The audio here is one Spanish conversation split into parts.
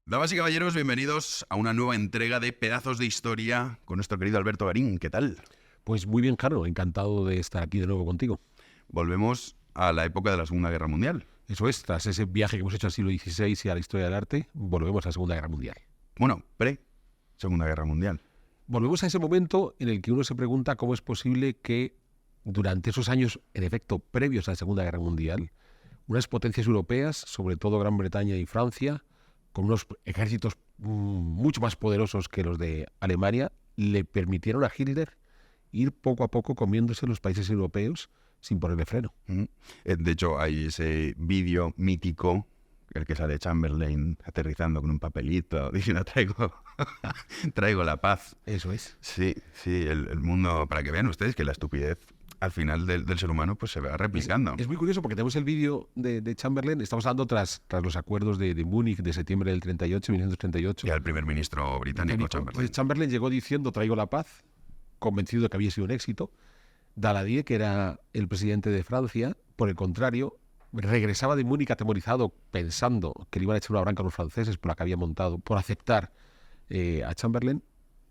Damas y caballeros, bienvenidos a una nueva entrega de Pedazos de Historia con nuestro querido Alberto Garín. ¿Qué tal? Pues muy bien, Jaro, encantado de estar aquí de nuevo contigo. Volvemos a la época de la Segunda Guerra Mundial. Eso es, tras ese viaje que hemos hecho al siglo XVI y a la historia del arte, volvemos a la Segunda Guerra Mundial. Bueno, pre-Segunda Guerra Mundial. Volvemos a ese momento en el que uno se pregunta cómo es posible que durante esos años, en efecto, previos a la Segunda Guerra Mundial, unas potencias europeas, sobre todo Gran Bretaña y Francia, con unos ejércitos mucho más poderosos que los de Alemania, le permitieron a Hitler ir poco a poco comiéndose los países europeos sin ponerle freno. De hecho, hay ese vídeo mítico, el que sale Chamberlain aterrizando con un papelito, diciendo traigo la paz. Eso es. Sí, el mundo, para que vean ustedes que la estupidez al final del ser humano pues se va replicando. Es muy curioso porque tenemos el vídeo de Chamberlain, estamos hablando tras los acuerdos de Múnich de septiembre del 1938. Y al primer ministro británico, Chamberlain. Pues Chamberlain llegó diciendo traigo la paz, convencido de que había sido un éxito. Daladier, que era el presidente de Francia, por el contrario, regresaba de Múnich atemorizado, pensando que le iban a echar una bronca a los franceses por la que había montado, por aceptar a Chamberlain.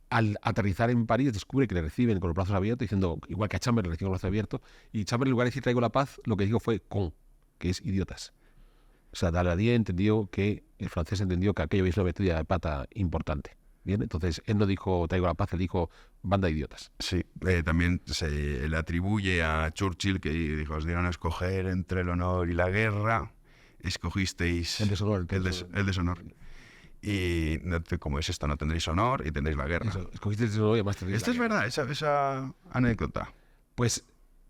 Al aterrizar en París descubre que le reciben con los brazos abiertos, diciendo, igual que a Chamberlain le reciben con los brazos abiertos, y Chamberlain, en lugar de decir traigo la paz, lo que dijo fue con, que es idiotas. O sea, Daladier entendió que, el francés entendió que aquello había sido una metida de pata importante. Bien, entonces él no dijo traigo la paz, él dijo banda de idiotas. Sí, también se le atribuye a Churchill que dijo, os dieron a escoger entre el honor y la guerra, escogisteis El deshonor. El deshonor. Y como es esto, no tendréis honor y tendréis la guerra. Eso, escogiste el deshonor y además tendréis Esto es verdad, esa anécdota. Pues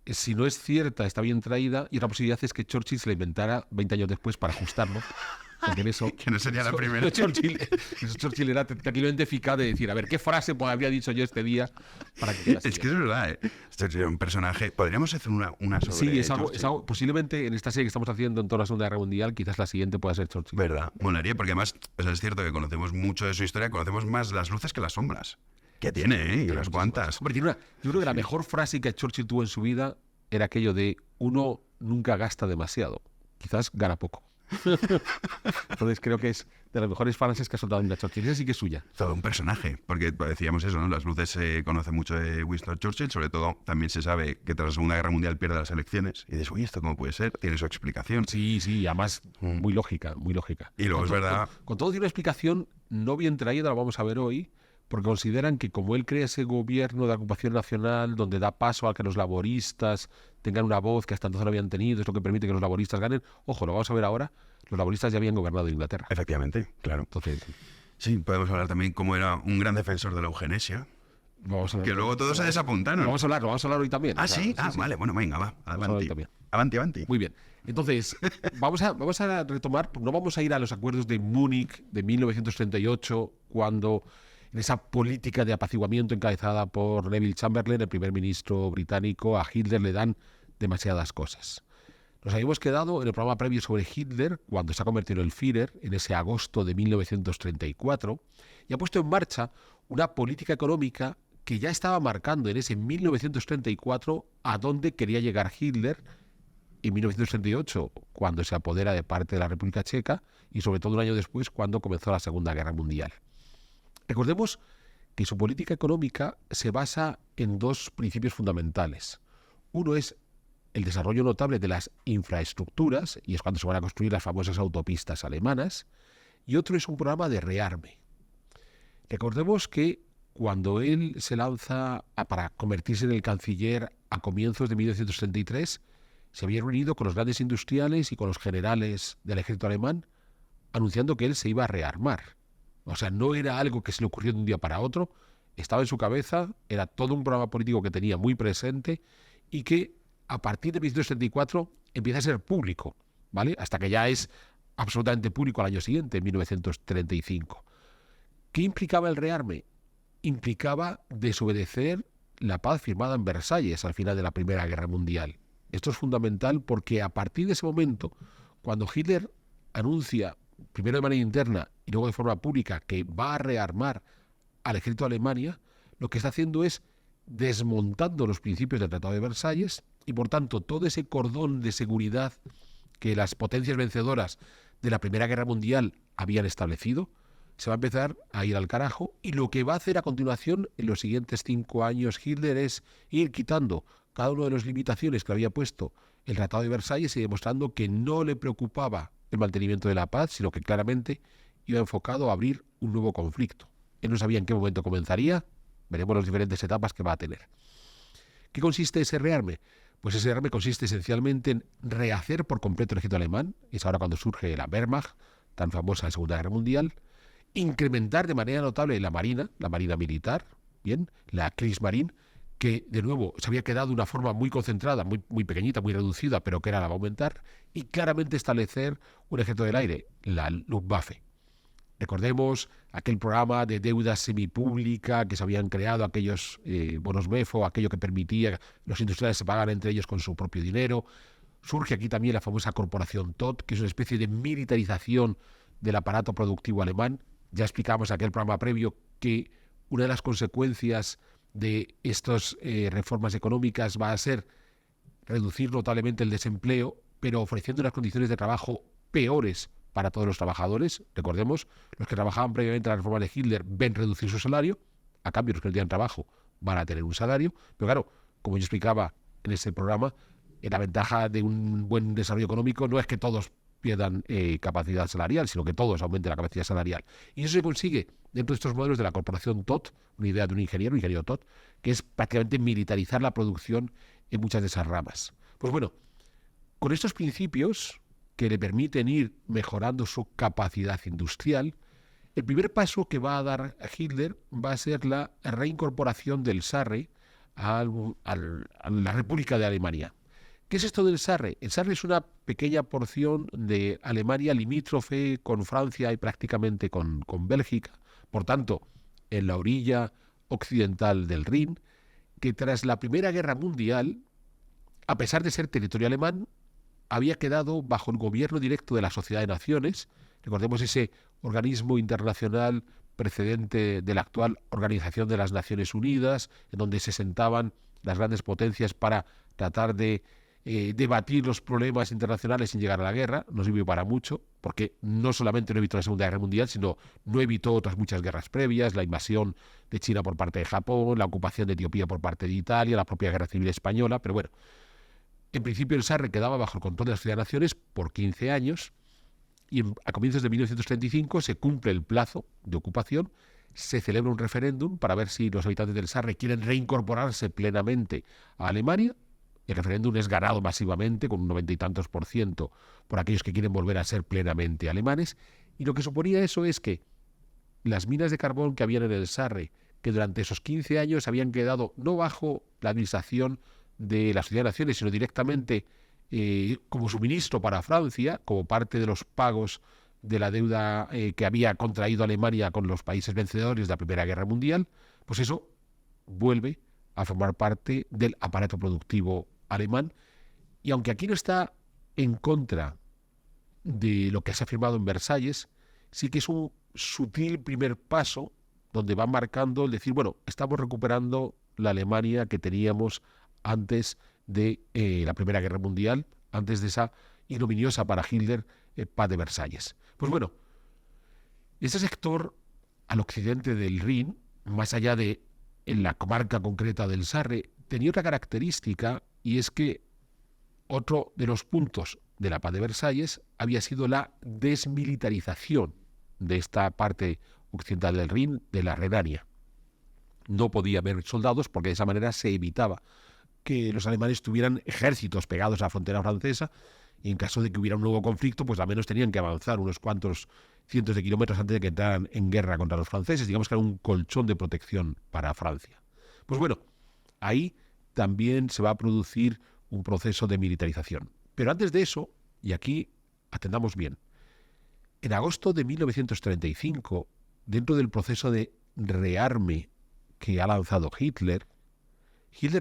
si no es cierta, está bien traída, y otra posibilidad es que Churchill se la inventara 20 años después para ajustarlo. Porque en eso, que no sería la primera. Churchill era tranquilamente eficaz de decir, a ver, ¿qué frase habría dicho yo este día para que es que es verdad, ¿eh? Este es un personaje. Podríamos hacer una sobre Sí, es algo, posiblemente en esta serie que estamos haciendo en toda la Segunda Guerra Mundial, quizás la siguiente pueda ser Churchill. Verdad, molaría, porque además es cierto que conocemos mucho de su historia, conocemos más las luces que las sombras. Que tiene, ¿eh? Y unas cuantas. Hombre, yo creo que la mejor frase que Churchill tuvo en su vida era aquello de uno nunca gasta demasiado, quizás gana poco. Entonces creo que es de las mejores frases que ha soltado en Churchill. Esa sí que es suya. Todo un personaje, porque decíamos eso, ¿no? Las luces se conoce mucho de Winston Churchill, sobre todo también se sabe que tras la Segunda Guerra Mundial pierde las elecciones. Y dices, uy, ¿esto cómo puede ser? Tiene su explicación. Sí, además muy lógica, muy lógica. Y luego es verdad. Con todo tiene una explicación no bien traída, la vamos a ver hoy, porque consideran que como él crea ese gobierno de ocupación nacional donde da paso a que los laboristas tengan una voz que hasta entonces no habían tenido, es lo que permite que los laboristas ganen. Ojo, lo vamos a ver ahora, los laboristas ya habían gobernado Inglaterra. Efectivamente, claro. Entonces, sí, podemos hablar también cómo era un gran defensor de la eugenesia. Que luego todos se desapuntaron. Lo vamos a hablar hoy también. Ah, sí, vale, bueno, venga, va, avanti. Muy bien. Entonces, vamos a retomar, no vamos a ir a los acuerdos de Múnich de 1938, cuando en esa política de apaciguamiento encabezada por Neville Chamberlain, el primer ministro británico, a Hitler le dan demasiadas cosas. Nos habíamos quedado en el programa previo sobre Hitler, cuando se ha convertido en el Führer, en ese agosto de 1934, y ha puesto en marcha una política económica que ya estaba marcando en ese 1934 a dónde quería llegar Hitler en 1938, cuando se apodera de parte de la República Checa, y sobre todo un año después, cuando comenzó la Segunda Guerra Mundial. Recordemos que su política económica se basa en dos principios fundamentales. Uno es el desarrollo notable de las infraestructuras, y es cuando se van a construir las famosas autopistas alemanas, y otro es un programa de rearme. Recordemos que cuando él se lanza para convertirse en el canciller a comienzos de 1933, se había reunido con los grandes industriales y con los generales del ejército alemán, anunciando que él se iba a rearmar. O sea, no era algo que se le ocurrió de un día para otro, estaba en su cabeza, era todo un programa político que tenía muy presente y que a partir de 1934 empieza a ser público, ¿vale? Hasta que ya es absolutamente público al año siguiente, en 1935. ¿Qué implicaba el rearme? Implicaba desobedecer la paz firmada en Versalles al final de la Primera Guerra Mundial. Esto es fundamental porque a partir de ese momento, cuando Hitler anuncia, primero de manera interna y luego de forma pública, que va a rearmar al ejército de Alemania, lo que está haciendo es desmontando los principios del Tratado de Versalles y, por tanto, todo ese cordón de seguridad que las potencias vencedoras de la Primera Guerra Mundial habían establecido, se va a empezar a ir al carajo, y lo que va a hacer a continuación en los siguientes 5 años Hitler es ir quitando cada una de las limitaciones que había puesto el Tratado de Versalles y demostrando que no le preocupaba el mantenimiento de la paz, sino que claramente iba enfocado a abrir un nuevo conflicto. Él no sabía en qué momento comenzaría, veremos las diferentes etapas que va a tener. ¿Qué consiste ese rearme? Pues ese rearme consiste esencialmente en rehacer por completo el ejército alemán, es ahora cuando surge la Wehrmacht, tan famosa en la Segunda Guerra Mundial, incrementar de manera notable la marina militar, bien, la Kriegsmarine, que de nuevo se había quedado de una forma muy concentrada, muy pequeñita, muy reducida, pero que era la va a aumentar, y claramente establecer un ejército del aire, la Luftwaffe. Recordemos aquel programa de deuda semipública que se habían creado, aquellos bonos MEFO, aquello que permitía que los industriales se pagaran entre ellos con su propio dinero. Surge aquí también la famosa corporación Todt, que es una especie de militarización del aparato productivo alemán. Ya explicamos en aquel programa previo que una de las consecuencias de estas reformas económicas va a ser reducir notablemente el desempleo, pero ofreciendo unas condiciones de trabajo peores para todos los trabajadores. Recordemos, los que trabajaban previamente a la reforma de Hitler ven reducir su salario, a cambio los que no tienen trabajo van a tener un salario, pero claro, como yo explicaba en ese programa, la ventaja de un buen desarrollo económico no es que todos pierdan capacidad salarial, sino que todos aumenten la capacidad salarial. Y eso se consigue dentro de estos modelos de la corporación Todt, una idea de un ingeniero Todt, que es prácticamente militarizar la producción en muchas de esas ramas. Pues bueno, con estos principios que le permiten ir mejorando su capacidad industrial, el primer paso que va a dar Hitler va a ser la reincorporación del Sarre a la República de Alemania. ¿Qué es esto del Sarre? El Sarre es una pequeña porción de Alemania limítrofe con Francia y prácticamente con Bélgica, por tanto, en la orilla occidental del Rin, que tras la Primera Guerra Mundial, a pesar de ser territorio alemán, había quedado bajo el gobierno directo de la Sociedad de Naciones. Recordemos ese organismo internacional precedente de la actual Organización de las Naciones Unidas, en donde se sentaban las grandes potencias para tratar de debatir los problemas internacionales sin llegar a la guerra. No sirvió para mucho, porque no solamente no evitó la Segunda Guerra Mundial, sino no evitó otras muchas guerras previas, la invasión de China por parte de Japón, la ocupación de Etiopía por parte de Italia, la propia Guerra Civil Española, pero bueno, en principio el Sarre quedaba bajo el control de la Sociedad de Naciones por 15 años y a comienzos de 1935 se cumple el plazo de ocupación, se celebra un referéndum para ver si los habitantes del Sarre quieren reincorporarse plenamente a Alemania. El referéndum es ganado masivamente con un 90 y tantos % por aquellos que quieren volver a ser plenamente alemanes, y lo que suponía eso es que las minas de carbón que habían en el Sarre, que durante esos 15 años habían quedado no bajo la administración de la Sociedad de Naciones, sino directamente como suministro para Francia, como parte de los pagos de la deuda que había contraído Alemania con los países vencedores de la Primera Guerra Mundial, pues eso vuelve a formar parte del aparato productivo alemán. Y aunque aquí no está en contra de lo que se ha firmado en Versalles, sí que es un sutil primer paso donde va marcando el decir, bueno, estamos recuperando la Alemania que teníamos antes de la Primera Guerra Mundial, antes de esa ignominiosa para Hitler paz de Versalles. Pues bueno, ese sector al occidente del Rin, más allá de en la comarca concreta del Sarre, tenía otra característica, y es que otro de los puntos de la paz de Versalles había sido la desmilitarización de esta parte occidental del Rin, de la Renania. No podía haber soldados porque de esa manera se evitaba que los alemanes tuvieran ejércitos pegados a la frontera francesa, y en caso de que hubiera un nuevo conflicto, pues al menos tenían que avanzar unos cuantos cientos de kilómetros antes de que entraran en guerra contra los franceses. Digamos que era un colchón de protección para Francia. Pues bueno, ahí también se va a producir un proceso de militarización. Pero antes de eso, y aquí atendamos bien, en agosto de 1935, dentro del proceso de rearme que ha lanzado Hitler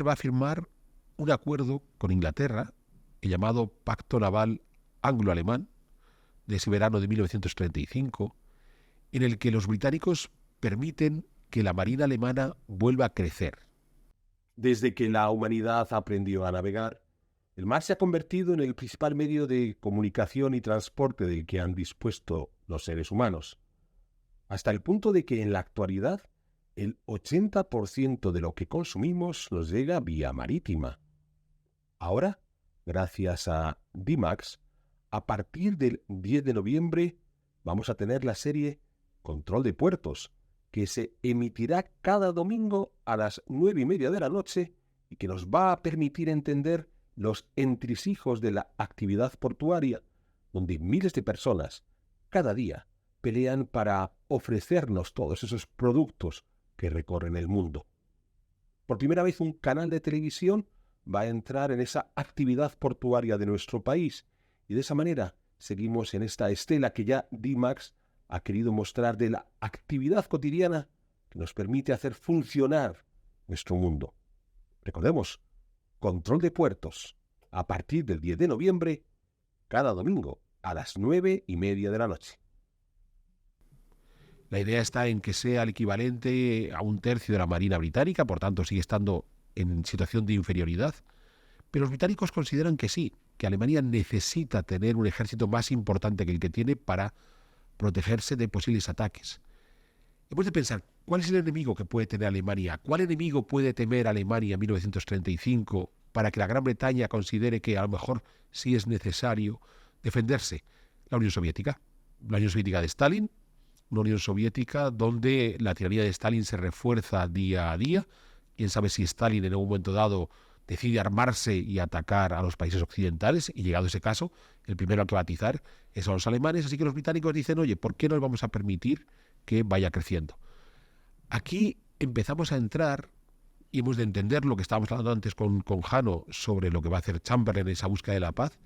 va a firmar un acuerdo con Inglaterra, el llamado Pacto Naval Anglo-Alemán, de ese verano de 1935, en el que los británicos permiten que la marina alemana vuelva a crecer. Desde que la humanidad aprendió a navegar, el mar se ha convertido en el principal medio de comunicación y transporte del que han dispuesto los seres humanos. hasta el punto de que en la actualidad el 80% de lo que consumimos nos llega vía marítima. Ahora, gracias a D-Max, a partir del 10 de noviembre vamos a tener la serie Control de Puertos, que se emitirá cada domingo a las 9:30 de la noche y que nos va a permitir entender los entresijos de la actividad portuaria, donde miles de personas cada día pelean para ofrecernos todos esos productos que recorren el mundo. Por primera vez un canal de televisión va a entrar en esa actividad portuaria de nuestro país y de esa manera seguimos en esta estela que ya D-Max ha querido mostrar de la actividad cotidiana que nos permite hacer funcionar nuestro mundo. Recordemos, Control de Puertos, a partir del 10 de noviembre, cada domingo a las 9:30 de la noche. La idea está en que sea el equivalente a 1/3 de la Marina Británica, por tanto sigue estando en situación de inferioridad. Pero los británicos consideran que sí, que Alemania necesita tener un ejército más importante que el que tiene para protegerse de posibles ataques. Hemos de pensar, ¿cuál es el enemigo que puede tener Alemania? ¿Cuál enemigo puede temer Alemania en 1935 para que la Gran Bretaña considere que a lo mejor sí es necesario defenderse? La Unión Soviética. La Unión Soviética de Stalin, una Unión Soviética donde la tiranía de Stalin se refuerza día a día. Quién sabe si Stalin en un momento dado decide armarse y atacar a los países occidentales, y llegado ese caso, el primero al que batizar es a los alemanes. Así que los británicos dicen, oye, ¿por qué no vamos a permitir que vaya creciendo? Aquí empezamos a entrar, y hemos de entender lo que estábamos hablando antes con Jano sobre lo que va a hacer Chamberlain en esa búsqueda de la paz.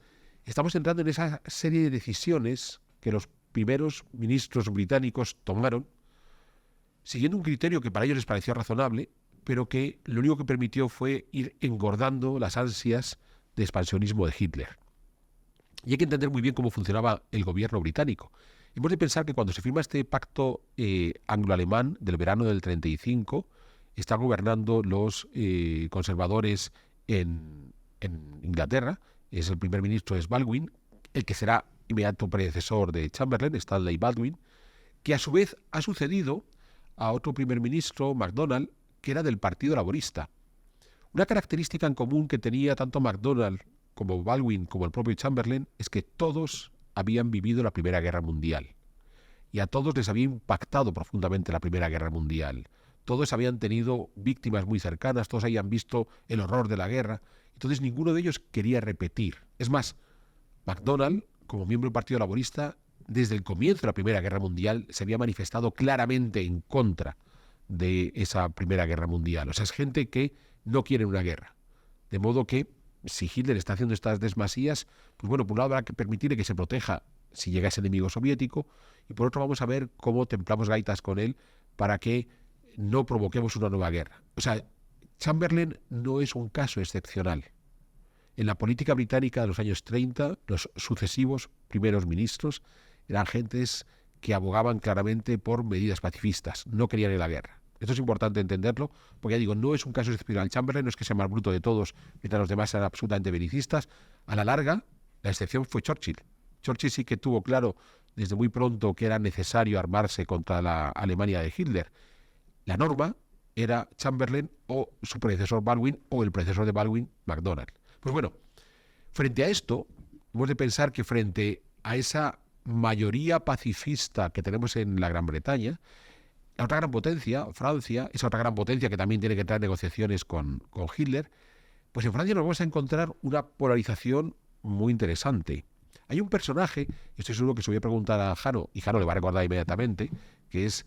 Estamos entrando en esa serie de decisiones que los primeros ministros británicos tomaron siguiendo un criterio que para ellos les pareció razonable, pero que lo único que permitió fue ir engordando las ansias de expansionismo de Hitler. Y hay que entender muy bien cómo funcionaba el gobierno británico. Hemos de pensar que cuando se firma este pacto anglo-alemán del verano del 35, están gobernando los conservadores en Inglaterra. Es el primer ministro es Baldwin, el que será inmediato predecesor de Chamberlain, Stanley Baldwin, que a su vez ha sucedido a otro primer ministro, MacDonald, que era del Partido Laborista. Una característica en común que tenía tanto MacDonald como Baldwin como el propio Chamberlain es que todos habían vivido la Primera Guerra Mundial y a todos les había impactado profundamente la Primera Guerra Mundial. Todos habían tenido víctimas muy cercanas, todos habían visto el horror de la guerra, entonces ninguno de ellos quería repetir. Es más, MacDonald, como miembro del Partido Laborista, desde el comienzo de la Primera Guerra Mundial se había manifestado claramente en contra de esa Primera Guerra Mundial. O sea, es gente que no quiere una guerra. De modo que, si Hitler está haciendo estas desmasías, pues bueno, por un lado habrá que permitirle que se proteja si llega ese enemigo soviético, y por otro vamos a ver cómo templamos gaitas con él para que no provoquemos una nueva guerra. O sea, Chamberlain no es un caso excepcional. En la política británica de los años 30, los sucesivos primeros ministros eran gentes que abogaban claramente por medidas pacifistas, no querían ir a la guerra. Esto es importante entenderlo, porque ya digo, no es un caso excepcional. Chamberlain no es que sea más bruto de todos, mientras los demás eran absolutamente belicistas. A la larga, la excepción fue Churchill. Churchill sí que tuvo claro desde muy pronto que era necesario armarse contra la Alemania de Hitler. La norma era Chamberlain o su predecesor Baldwin o el predecesor de Baldwin, MacDonald. Pues bueno, frente a esto, hemos de pensar que frente a esa mayoría pacifista que tenemos en la Gran Bretaña, la otra gran potencia, Francia, esa otra gran potencia que también tiene que entrar en negociaciones con Hitler, pues en Francia nos vamos a encontrar una polarización muy interesante. Hay un personaje, estoy seguro que se lo voy a preguntar a Jano, y Jano le va a recordar inmediatamente, que es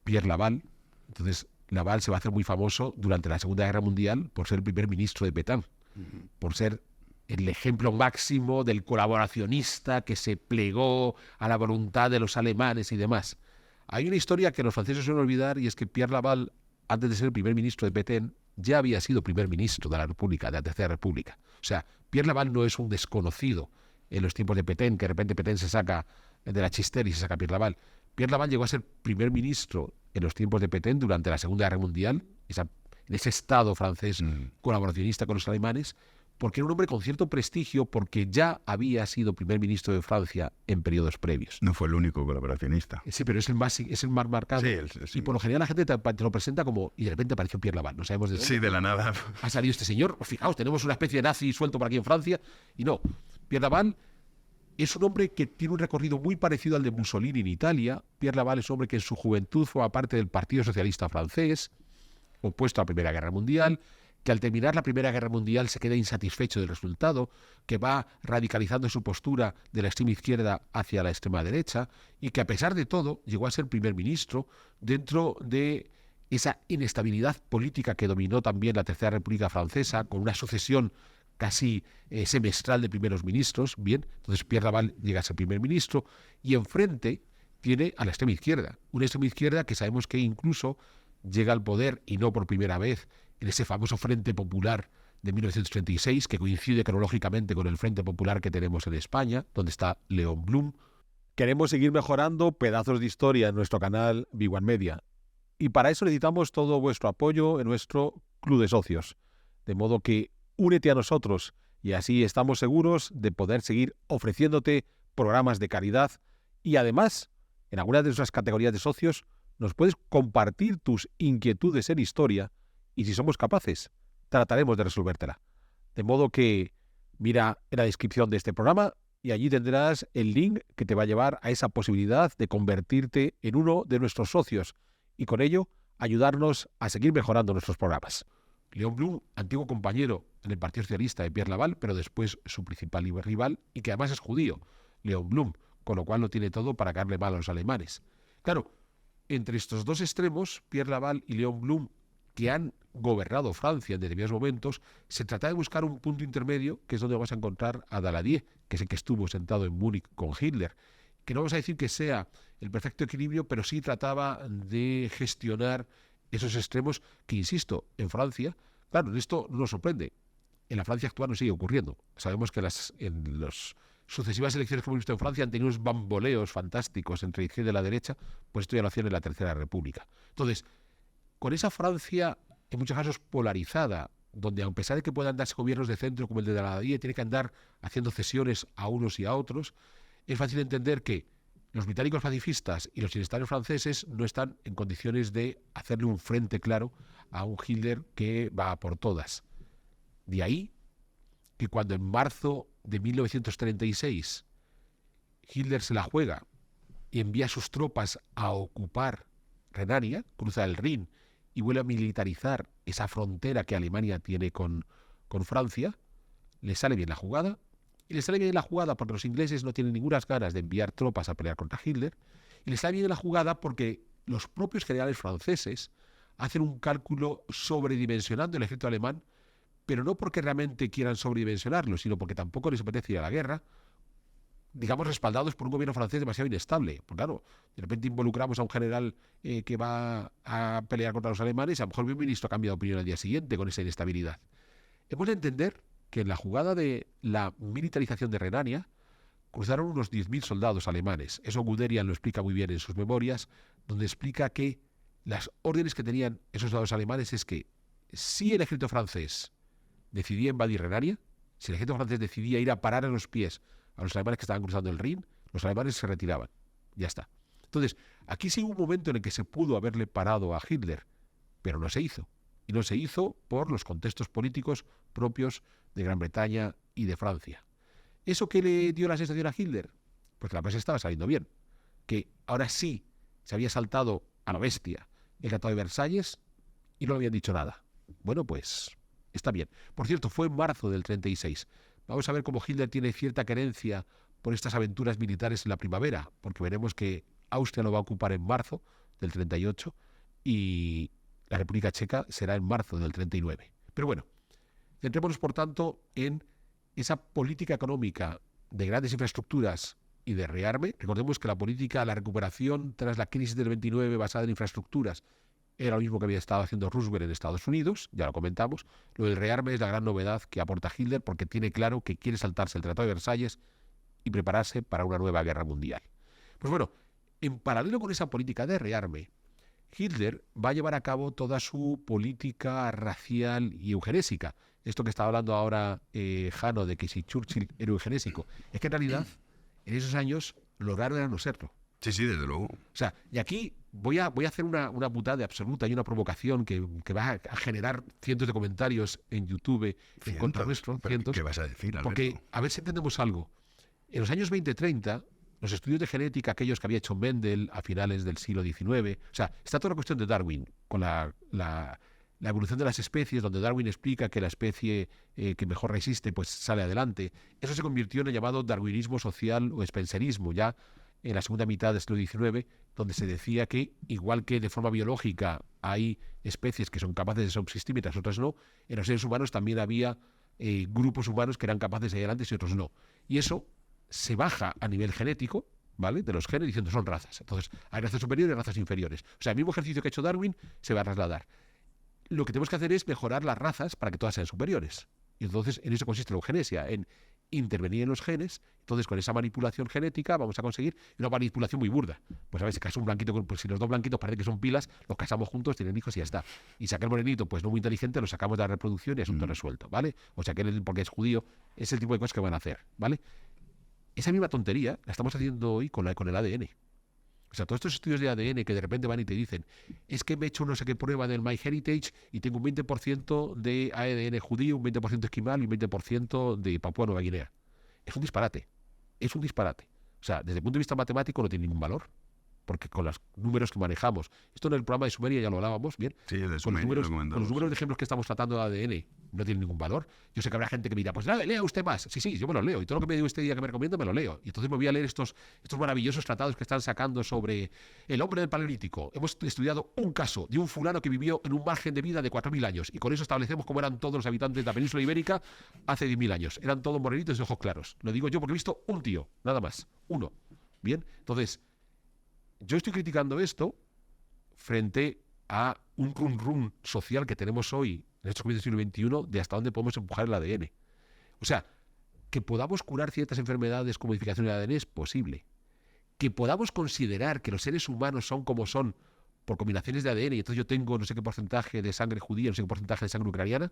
Pierre Laval. Entonces, Laval se va a hacer muy famoso durante la Segunda Guerra Mundial por ser el primer ministro de Pétain, por ser el ejemplo máximo del colaboracionista que se plegó a la voluntad de los alemanes y demás. Hay una historia que los franceses suelen olvidar, y es que Pierre Laval, antes de ser el primer ministro de Pétain, ya había sido primer ministro de la República, de la Tercera República. O sea, Pierre Laval no es un desconocido en los tiempos de Pétain, que de repente Pétain se saca de la chistera y se saca a Pierre Laval. Pierre Laval llegó a ser primer ministro en los tiempos de Pétain durante la Segunda Guerra Mundial, en ese estado francés colaboracionista con los alemanes, porque era un hombre con cierto prestigio, porque ya había sido primer ministro de Francia en periodos previos. No fue el único colaboracionista. Sí, pero es el más marcado. Sí, y por lo general la gente te lo presenta como, y de repente apareció Pierre Laval. No sabemos de dónde. Sí, de la nada. Ha salido este señor. Fijaos, tenemos una especie de nazi suelto por aquí en Francia. Y no, Pierre Laval es un hombre que tiene un recorrido muy parecido al de Mussolini en Italia. Pierre Laval es un hombre que en su juventud forma parte del Partido Socialista francés, opuesto a la Primera Guerra Mundial, que al terminar la Primera Guerra Mundial se queda insatisfecho del resultado, que va radicalizando su postura de la extrema izquierda hacia la extrema derecha, y que a pesar de todo llegó a ser primer ministro dentro de esa inestabilidad política que dominó también la Tercera República Francesa, con una sucesión casi semestral de primeros ministros. Bien, entonces Pierre Laval llega a ser primer ministro, y enfrente tiene a la extrema izquierda, una extrema izquierda que sabemos que incluso llega al poder, y no por primera vez, en ese famoso Frente Popular de 1936, que coincide cronológicamente con el Frente Popular que tenemos en España, donde está Léon Blum. Queremos seguir mejorando pedazos de historia en nuestro canal Big One Media, y para eso necesitamos todo vuestro apoyo en nuestro club de socios, de modo que únete a nosotros, y así estamos seguros de poder seguir ofreciéndote programas de calidad, y además, en algunas de nuestras categorías de socios, nos puedes compartir tus inquietudes en historia, y si somos capaces, trataremos de resolvértela. De modo que mira en la descripción de este programa y allí tendrás el link que te va a llevar a esa posibilidad de convertirte en uno de nuestros socios y con ello ayudarnos a seguir mejorando nuestros programas. Léon Blum, antiguo compañero en el Partido Socialista de Pierre Laval, pero después su principal rival, y que además es judío, Léon Blum, con lo cual no tiene todo para caerle mal a los alemanes. Claro, entre estos dos extremos, Pierre Laval y Léon Blum, que han gobernado Francia en determinados momentos, se trata de buscar un punto intermedio, que es donde vas a encontrar a Daladier, que es el que estuvo sentado en Múnich con Hitler, que no vamos a decir que sea el perfecto equilibrio, pero sí trataba de gestionar esos extremos que, insisto, en Francia, claro, esto no nos sorprende, en la Francia actual no sigue ocurriendo. Sabemos que en las sucesivas elecciones que hemos visto en Francia han tenido unos bamboleos fantásticos entre la izquierda y la derecha, pues esto ya lo hacían en la Tercera República. Entonces, con esa Francia, en muchos casos polarizada, donde a pesar de que puedan darse gobiernos de centro como el de Daladier, tiene que andar haciendo cesiones a unos y a otros, es fácil entender que los británicos pacifistas y los inestables franceses no están en condiciones de hacerle un frente claro a un Hitler que va a por todas. De ahí que cuando en marzo de 1936 Hitler se la juega y envía a sus tropas a ocupar Renania, cruza el Rin y vuelve a militarizar esa frontera que Alemania tiene con Francia, le sale bien la jugada. Y le sale bien la jugada porque los ingleses no tienen ninguna ganas de enviar tropas a pelear contra Hitler. Y le sale bien la jugada porque los propios generales franceses hacen un cálculo sobredimensionando el ejército alemán, pero no porque realmente quieran sobredimensionarlo, sino porque tampoco les apetece ir a la guerra, digamos, respaldados por un gobierno francés demasiado inestable. Pues claro, de repente involucramos a un general que va a pelear contra los alemanes y a lo mejor el ministro cambia de opinión al día siguiente con esa inestabilidad. Hemos de entender que en la jugada de la militarización de Renania cruzaron unos 10.000 soldados alemanes. Eso Guderian lo explica muy bien en sus memorias, donde explica que las órdenes que tenían esos soldados alemanes es que si el ejército francés decidía invadir Renania, si el ejército francés decidía ir a parar a los pies a los alemanes que estaban cruzando el Rin, los alemanes se retiraban. Ya está. Entonces, aquí sí hubo un momento en el que se pudo haberle parado a Hitler, pero no se hizo. Y no se hizo por los contextos políticos propios de Gran Bretaña y de Francia. ¿Eso qué le dio la sensación a Hitler? Pues que la cosa estaba saliendo bien. Que ahora sí se había saltado a la bestia el Tratado de Versalles y no le habían dicho nada. Bueno, pues está bien. Por cierto, fue en marzo del 36. Vamos a ver cómo Hitler tiene cierta querencia por estas aventuras militares en la primavera, porque veremos que Austria lo va a ocupar en marzo del 38 y la República Checa será en marzo del 39. Pero bueno, centrémonos por tanto en esa política económica de grandes infraestructuras y de rearme. Recordemos que la política, la recuperación tras la crisis del 29 basada en infraestructuras era lo mismo que había estado haciendo Roosevelt en Estados Unidos, ya lo comentamos. Lo del rearme es la gran novedad que aporta Hitler porque tiene claro que quiere saltarse el Tratado de Versalles y prepararse para una nueva guerra mundial. Pues bueno, en paralelo con esa política de rearme, Hitler va a llevar a cabo toda su política racial y eugenésica, esto que estaba hablando ahora Jano, de que si Churchill era eugenésico, es que en realidad en esos años lo raro era no serlo. Sí, sí, desde luego. O sea, y aquí voy a hacer una putada absoluta y una provocación que va a generar cientos de comentarios en YouTube en contra nuestro. Cientos. ¿Qué vas a decir, Alberto? Porque, a ver si entendemos algo. En los años 20-30, los estudios de genética, aquellos que había hecho Mendel a finales del siglo XIX, o sea, está toda la cuestión de Darwin, con la evolución de las especies, donde Darwin explica que la especie que mejor resiste, pues sale adelante. Eso se convirtió en el llamado darwinismo social o spencerismo, ya en la segunda mitad del siglo XIX, donde se decía que, igual que de forma biológica hay especies que son capaces de subsistir mientras otras no, en los seres humanos también había grupos humanos que eran capaces de ir adelante y otros no. Y eso se baja a nivel genético, ¿vale? De los genes, diciendo son razas. Entonces, hay razas superiores y razas inferiores. O sea, el mismo ejercicio que ha hecho Darwin se va a trasladar. Lo que tenemos que hacer es mejorar las razas para que todas sean superiores. Y entonces en eso consiste la eugenesia, en intervenir en los genes. Entonces con esa manipulación genética vamos a conseguir una manipulación muy burda. Pues a ver, si casa un blanquito, pues si los dos blanquitos parece que son pilas, los casamos juntos, tienen hijos y ya está. Y saca el morenito, pues no muy inteligente, lo sacamos de la reproducción y asunto resuelto, ¿vale? O sea, que él, porque es judío, es el tipo de cosas que van a hacer, ¿vale? Esa misma tontería la estamos haciendo hoy con el ADN. O sea, todos estos estudios de ADN que de repente van y te dicen, es que me he hecho no sé qué prueba del MyHeritage y tengo un 20% de ADN judío, un 20% esquimal y un 20% de Papúa Nueva Guinea. Es un disparate. Es un disparate. O sea, desde el punto de vista matemático no tiene ningún valor. Porque con los números que manejamos, esto en el programa de Sumeria ya lo hablábamos, bien. Sí, de con Sumeria los números de ejemplos que estamos tratando de ADN no tienen ningún valor. Yo sé que habrá gente que me dirá, pues nada, lea usted más. Sí, yo me lo leo. Y todo lo que me dio este día que me recomienda me lo leo. Y entonces me voy a leer estos maravillosos tratados que están sacando sobre el hombre del Paleolítico. Hemos estudiado un caso de un fulano que vivió en un margen de vida de 4.000 años. Y con eso establecemos cómo eran todos los habitantes de la península ibérica hace 10.000 años. Eran todos morenitos de ojos claros. Lo digo yo porque he visto un tío, nada más. Uno. Bien, entonces yo estoy criticando esto frente a un run social que tenemos hoy, en estos comienzos del siglo XXI, de hasta dónde podemos empujar el ADN. O sea, que podamos curar ciertas enfermedades con modificación del ADN es posible. Que podamos considerar que los seres humanos son como son por combinaciones de ADN y entonces yo tengo no sé qué porcentaje de sangre judía, no sé qué porcentaje de sangre ucraniana,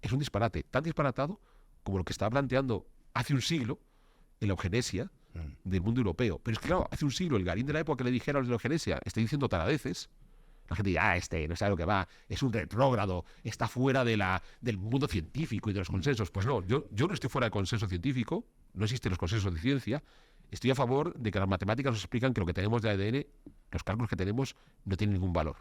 es un disparate. Tan disparatado como lo que estaba planteando hace un siglo en la eugenesia del mundo europeo. Pero es que, claro, hace un siglo el Garín de la época que le dijera a los de la eugenesia, está diciendo taradeces, la gente dirá, no sabe lo que va, es un retrógrado, está fuera del mundo científico y de los consensos. Pues no, yo no estoy fuera del consenso científico, no existen los consensos de ciencia, estoy a favor de que las matemáticas nos explican que lo que tenemos de ADN, los cálculos que tenemos, no tienen ningún valor.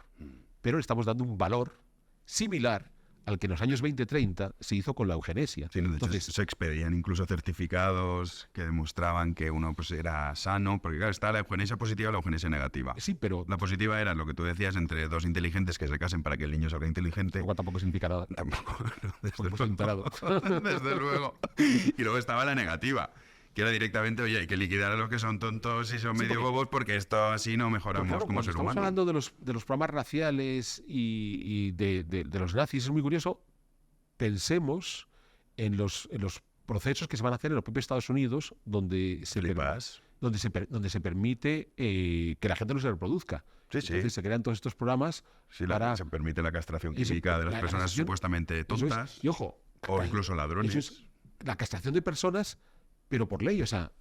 Pero le estamos dando un valor similar al que en los años 20-30 se hizo con la eugenesia. Sí, entonces se expedían incluso certificados que demostraban que uno pues era sano, porque claro, está la eugenesia positiva y la eugenesia negativa. Sí, pero la positiva era lo que tú decías, entre dos inteligentes que se casen para que el niño salga inteligente. Tampoco significa nada. Tampoco, desde luego. Y luego estaba la negativa, que era directamente, oye, hay que liquidar a los que son tontos y son medio bobos porque esto así no mejoramos como ser humano. Estamos hablando de los programas raciales y de los nazis, es muy curioso. Pensemos en los procesos que se van a hacer en los propios Estados Unidos, donde se permite que la gente no se reproduzca. Sí. Entonces se crean todos estos programas se permite la castración química de las personas supuestamente tontas o incluso ladrones. La castración de personas, pero por ley, o sea...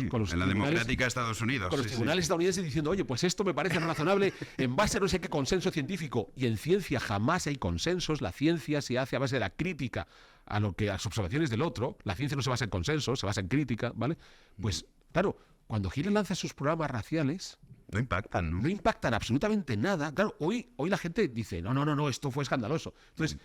Con la democrática de Estados Unidos. Con los tribunales estadounidenses diciendo, oye, pues esto me parece razonable en base a no sé qué consenso científico. Y en ciencia jamás hay consensos. La ciencia se hace a base de la crítica a las observaciones del otro. La ciencia no se basa en consensos, se basa en crítica, ¿vale? Pues, claro, cuando Hitler lanza sus programas raciales... No impactan, ¿no? No impactan absolutamente nada. Claro, hoy la gente dice, no, esto fue escandaloso. Entonces,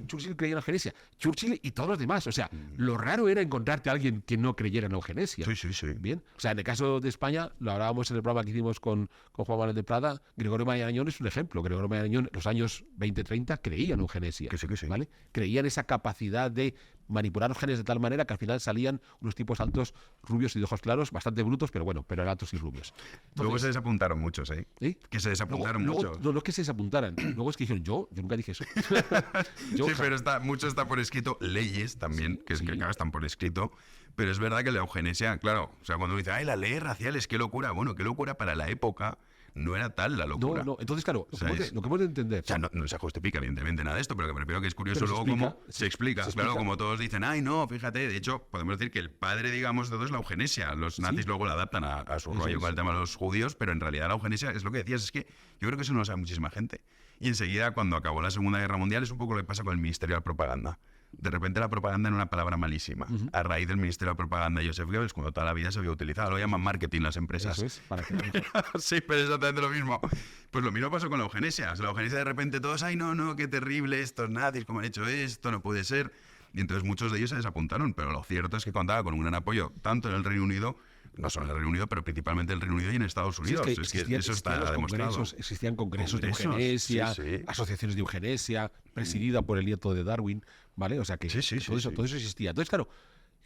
Churchill creía en la eugenesia. Churchill y todos los demás. O sea, lo raro era encontrarte a alguien que no creyera en la eugenesia. Sí. Bien. O sea, en el caso de España, lo hablábamos en el programa que hicimos con Juan Manuel de Prada, Gregorio Marañón es un ejemplo. Gregorio Marañón, en los años 20-30, creía en eugenesia. Que sí. ¿Vale? Creía en esa capacidad de manipular los genes de tal manera que al final salían unos tipos altos, rubios y de ojos claros, bastante brutos, pero eran altos y rubios. Entonces, luego se desapuntaron muchos, ¿eh? ¿Sí? Que se desapuntaron muchos. No es que se desapuntaran. Luego es que dijeron, yo nunca dije eso. Pero mucho está por escrito, leyes también, que claro, están por escrito. Pero es verdad que la eugenesia, claro, o sea, cuando uno dice, la ley racial, qué locura. Bueno, qué locura para la época. no era tal la locura. No. Entonces, claro, O sea, lo que hemos de entender... O sea, no se justifica evidentemente nada de esto, pero que me refiero que es curioso Pero luego cómo se explica. Claro, como todos dicen, ay, no, fíjate, de hecho, podemos decir que el padre, digamos, de todo es la eugenesia. Los nazis luego la adaptan a su rollo con el tema de los judíos, pero en realidad la eugenesia es lo que decías, es que yo creo que eso no lo sabe muchísima gente. Y enseguida, cuando acabó la Segunda Guerra Mundial, es un poco lo que pasa con el Ministerio de la Propaganda. De repente la propaganda era una palabra malísima. A raíz del Ministerio de la Propaganda de Joseph Goebbels, cuando toda la vida se había utilizado, lo llaman marketing las empresas. Eso es, para que... Sí, pero es exactamente lo mismo. Pues lo mismo pasó con la eugenesia. O sea, la eugenesia de repente todos, ay, no, qué terrible, estos nazis, cómo han hecho esto, no puede ser. Y entonces muchos de ellos se desapuntaron, pero lo cierto es que contaba con un gran apoyo, tanto en el Reino Unido, no solo en el Reino Unido, pero principalmente en el Reino Unido y en Estados Unidos. Sí, es que eso está demostrado. Existían congresos de eugenesia, asociaciones de eugenesia, presidida por el nieto de Darwin, ¿vale? O sea que todo eso existía. Entonces, claro,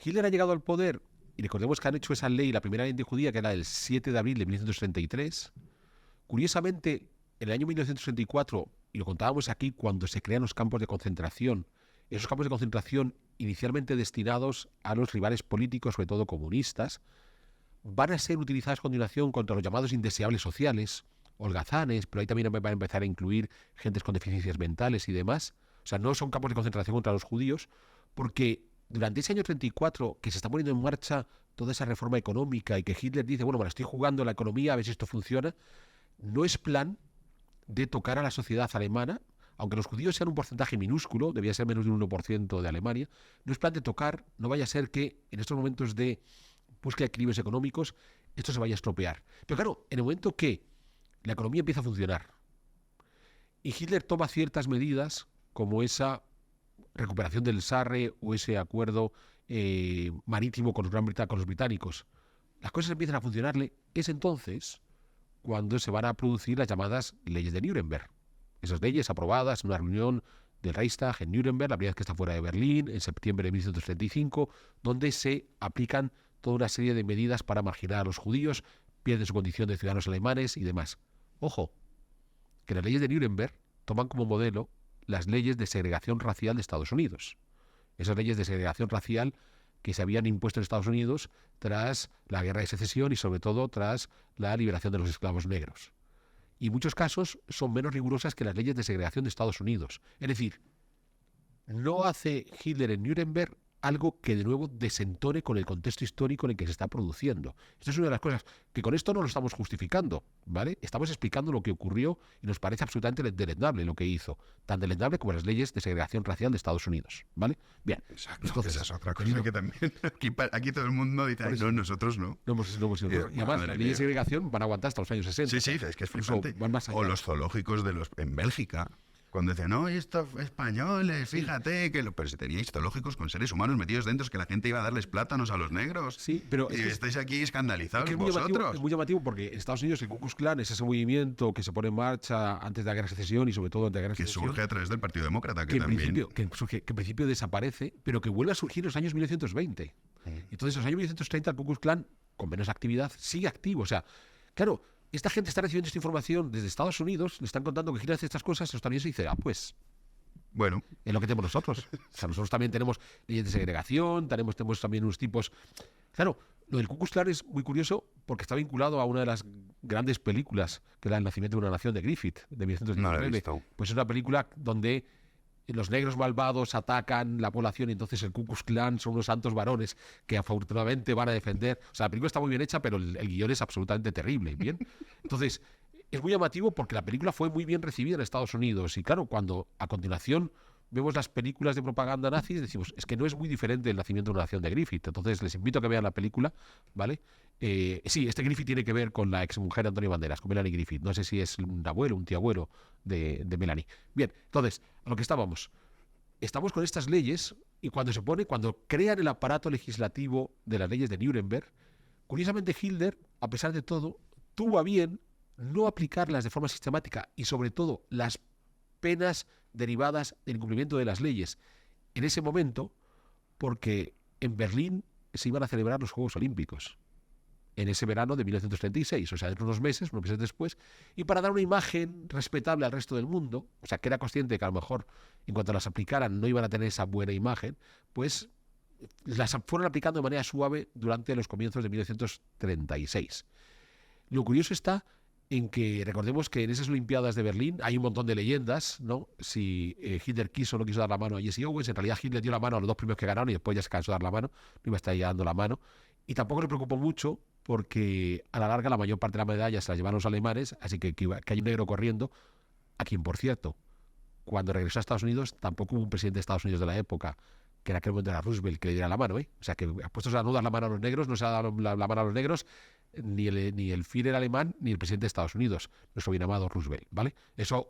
Hitler ha llegado al poder, y recordemos que han hecho esa ley, la primera ley judía, que era el 7 de abril de 1933. Curiosamente, en el año 1934, y lo contábamos aquí, cuando se crean los campos de concentración, esos campos de concentración inicialmente destinados a los rivales políticos, sobre todo comunistas, van a ser utilizadas a continuación contra los llamados indeseables sociales, holgazanes, pero ahí también van a empezar a incluir gentes con deficiencias mentales y demás. O sea, no son campos de concentración contra los judíos, porque durante ese año 34, que se está poniendo en marcha toda esa reforma económica y que Hitler dice, bueno, me la estoy jugando la economía, a ver si esto funciona, no es plan de tocar a la sociedad alemana, aunque los judíos sean un porcentaje minúsculo, debía ser menos de un 1% de Alemania, no es plan de tocar, no vaya a ser que en estos momentos de búsqueda de equilibrios económicos esto se vaya a estropear. Pero claro, en el momento que la economía empieza a funcionar y Hitler toma ciertas medidas, como esa recuperación del Sarre o ese acuerdo marítimo con los británicos, las cosas empiezan a funcionarle, es entonces cuando se van a producir las llamadas leyes de Nuremberg. Esas leyes aprobadas en una reunión del Reichstag en Nuremberg, la primera vez que está fuera de Berlín, en septiembre de 1935, donde se aplican toda una serie de medidas para marginar a los judíos, pierden su condición de ciudadanos alemanes y demás. Ojo, que las leyes de Nuremberg toman como modelo las leyes de segregación racial de Estados Unidos. Esas leyes de segregación racial que se habían impuesto en Estados Unidos tras la Guerra de Secesión y sobre todo tras la liberación de los esclavos negros. Y en muchos casos son menos rigurosas que las leyes de segregación de Estados Unidos. Es decir, no hace Hitler en Nuremberg algo que de nuevo desentone con el contexto histórico en el que se está produciendo. Esto es una de las cosas que con esto no lo estamos justificando, ¿vale? Estamos explicando lo que ocurrió y nos parece absolutamente deleznable lo que hizo, tan deleznable como las leyes de segregación racial de Estados Unidos, ¿vale? Bien. Exacto. Entonces, esa es otra cosa que también aquí todo el mundo dice, no, nosotros no. No hemos sido. Y además, las leyes de segregación van a aguantar hasta los años 60. Sí, es que es flipante. O los zoológicos en Bélgica. Cuando decían, no, estos españoles, fíjate, pero si teníais zoológicos con seres humanos metidos dentro, es que la gente iba a darles plátanos a los negros. Sí, pero y estáis aquí escandalizados vosotros. Es muy llamativo porque en Estados Unidos el Ku Klux Klan es ese movimiento que se pone en marcha antes de la Guerra de Secesión y sobre todo antes de la Guerra de Secesión. Que surge a través del Partido Demócrata, que en principio desaparece, pero que vuelve a surgir en los años 1920. Entonces, en los años 1930 el Ku Klux Klan, con menos actividad, sigue activo. O sea, claro, esta gente está recibiendo esta información desde Estados Unidos, le están contando que Hitler hace estas cosas, los estadounidenses dicen, pues... Bueno, es lo que tenemos nosotros. O sea, nosotros también tenemos leyes de segregación, tenemos también unos tipos... Claro, lo del Ku Klux Klan es muy curioso porque está vinculado a una de las grandes películas, que era El nacimiento de una nación de Griffith, de 1919. No la he visto. Pues es una película donde los negros malvados atacan la población y entonces el Ku Klux Klan son unos santos varones que afortunadamente van a defender. O sea, la película está muy bien hecha, pero el guión es absolutamente terrible. ¿Bien? Entonces, es muy llamativo porque la película fue muy bien recibida en Estados Unidos. Y claro, cuando a continuación vemos las películas de propaganda nazi, decimos, es que no es muy diferente el nacimiento de una nación de Griffith. Entonces, les invito a que vean la película, ¿vale? Sí, este Griffith tiene que ver con la exmujer de Antonio Banderas, con Melanie Griffith. No sé si es un abuelo, un tío abuelo de Melanie. Bien, entonces, a lo que estábamos. Estamos con estas leyes y cuando crean el aparato legislativo de las leyes de Nuremberg, curiosamente Hitler, a pesar de todo, tuvo a bien no aplicarlas de forma sistemática y sobre todo las penas derivadas del incumplimiento de las leyes en ese momento, porque en Berlín se iban a celebrar los Juegos Olímpicos en ese verano de 1936, o sea, dentro de unos meses después, y para dar una imagen respetable al resto del mundo, o sea, que era consciente de que a lo mejor en cuanto las aplicaran no iban a tener esa buena imagen, pues las fueron aplicando de manera suave durante los comienzos de 1936. Lo curioso está en que recordemos que en esas Olimpiadas de Berlín hay un montón de leyendas, ¿no? Si Hitler quiso o no quiso dar la mano a Jesse Owens, en realidad Hitler dio la mano a los dos primeros que ganaron y después ya se cansó de dar la mano, no iba a estar ya dando la mano. Y tampoco le preocupó mucho porque a la larga la mayor parte de las medallas se las llevaron los alemanes, así que hay un negro corriendo, a quien, por cierto, cuando regresó a Estados Unidos, tampoco hubo un presidente de Estados Unidos de la época, que en aquel momento era Roosevelt, que le diera la mano, ¿eh? O sea, que puestos a no dar la mano a los negros, no se ha dado la mano a los negros, ni el Führer alemán, ni el presidente de Estados Unidos, nuestro bien amado Roosevelt, ¿vale? Eso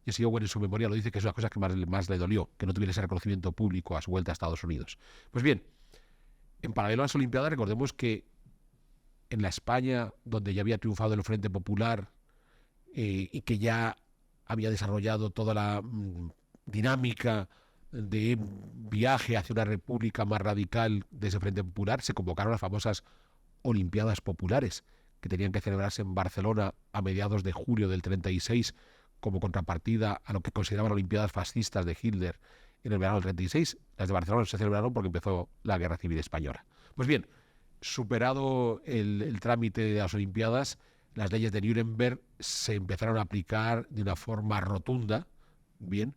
Jesse Owens en su memoria lo dice, que es una cosa que más le dolió, que no tuviera ese reconocimiento público a su vuelta a Estados Unidos. Pues bien, en paralelo a las Olimpiadas, recordemos que en la España, donde ya había triunfado el Frente Popular y que ya había desarrollado toda la dinámica de viaje hacia una república más radical de ese Frente Popular, se convocaron las famosas Olimpiadas Populares, que tenían que celebrarse en Barcelona a mediados de julio del 36, como contrapartida a lo que consideraban Olimpiadas fascistas de Hitler en el verano del 36. Las de Barcelona se celebraron porque empezó la Guerra Civil Española. Pues bien, superado el trámite de las Olimpiadas, las leyes de Nuremberg se empezaron a aplicar de una forma rotunda, bien,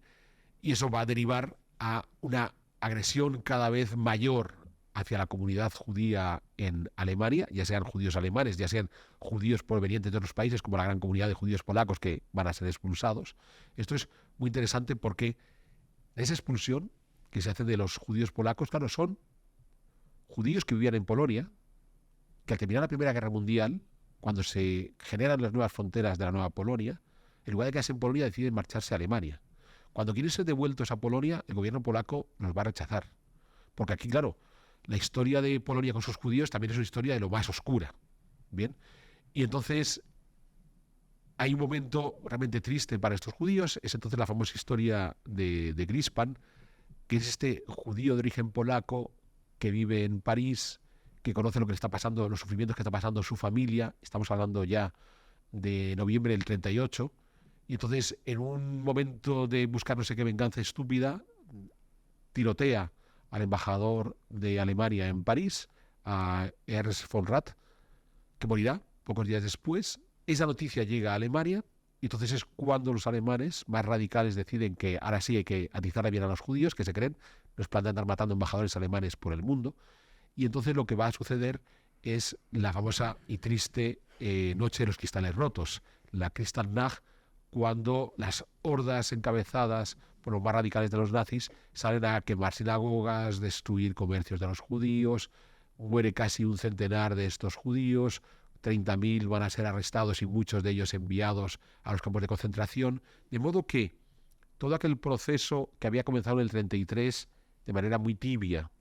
y eso va a derivar a una agresión cada vez mayor hacia la comunidad judía en Alemania, ya sean judíos alemanes, ya sean judíos provenientes de otros países, como la gran comunidad de judíos polacos que van a ser expulsados. Esto es muy interesante porque esa expulsión que se hace de los judíos polacos, claro, son judíos que vivían en Polonia, que al terminar la Primera Guerra Mundial, cuando se generan las nuevas fronteras de la nueva Polonia, en lugar de quedarse en Polonia, deciden marcharse a Alemania. Cuando quieren ser devueltos a Polonia, el gobierno polaco los va a rechazar. Porque aquí, claro, la historia de Polonia con sus judíos también es una historia de lo más oscura. ¿Bien? Y entonces hay un momento realmente triste para estos judíos. Es entonces la famosa historia de Grispan, que es este judío de origen polaco que vive en París, que conoce lo que le está pasando, los sufrimientos que está pasando su familia. Estamos hablando ya de noviembre del 38. Y entonces, en un momento de buscar no sé qué venganza estúpida, tirotea al embajador de Alemania en París, a Ernst von Rath, que morirá pocos días después. Esa noticia llega a Alemania y entonces es cuando los alemanes más radicales deciden que ahora sí hay que atizar bien a los judíos, que se creen, nos plantean andar matando embajadores alemanes por el mundo. Y entonces lo que va a suceder es la famosa y triste Noche de los Cristales Rotos, la Kristallnacht, cuando las hordas encabezadas por los más radicales de los nazis salen a quemar sinagogas, destruir comercios de los judíos, muere casi un centenar de estos judíos, 30.000 van a ser arrestados y muchos de ellos enviados a los campos de concentración, de modo que todo aquel proceso que había comenzado en el 33 de manera muy tibia,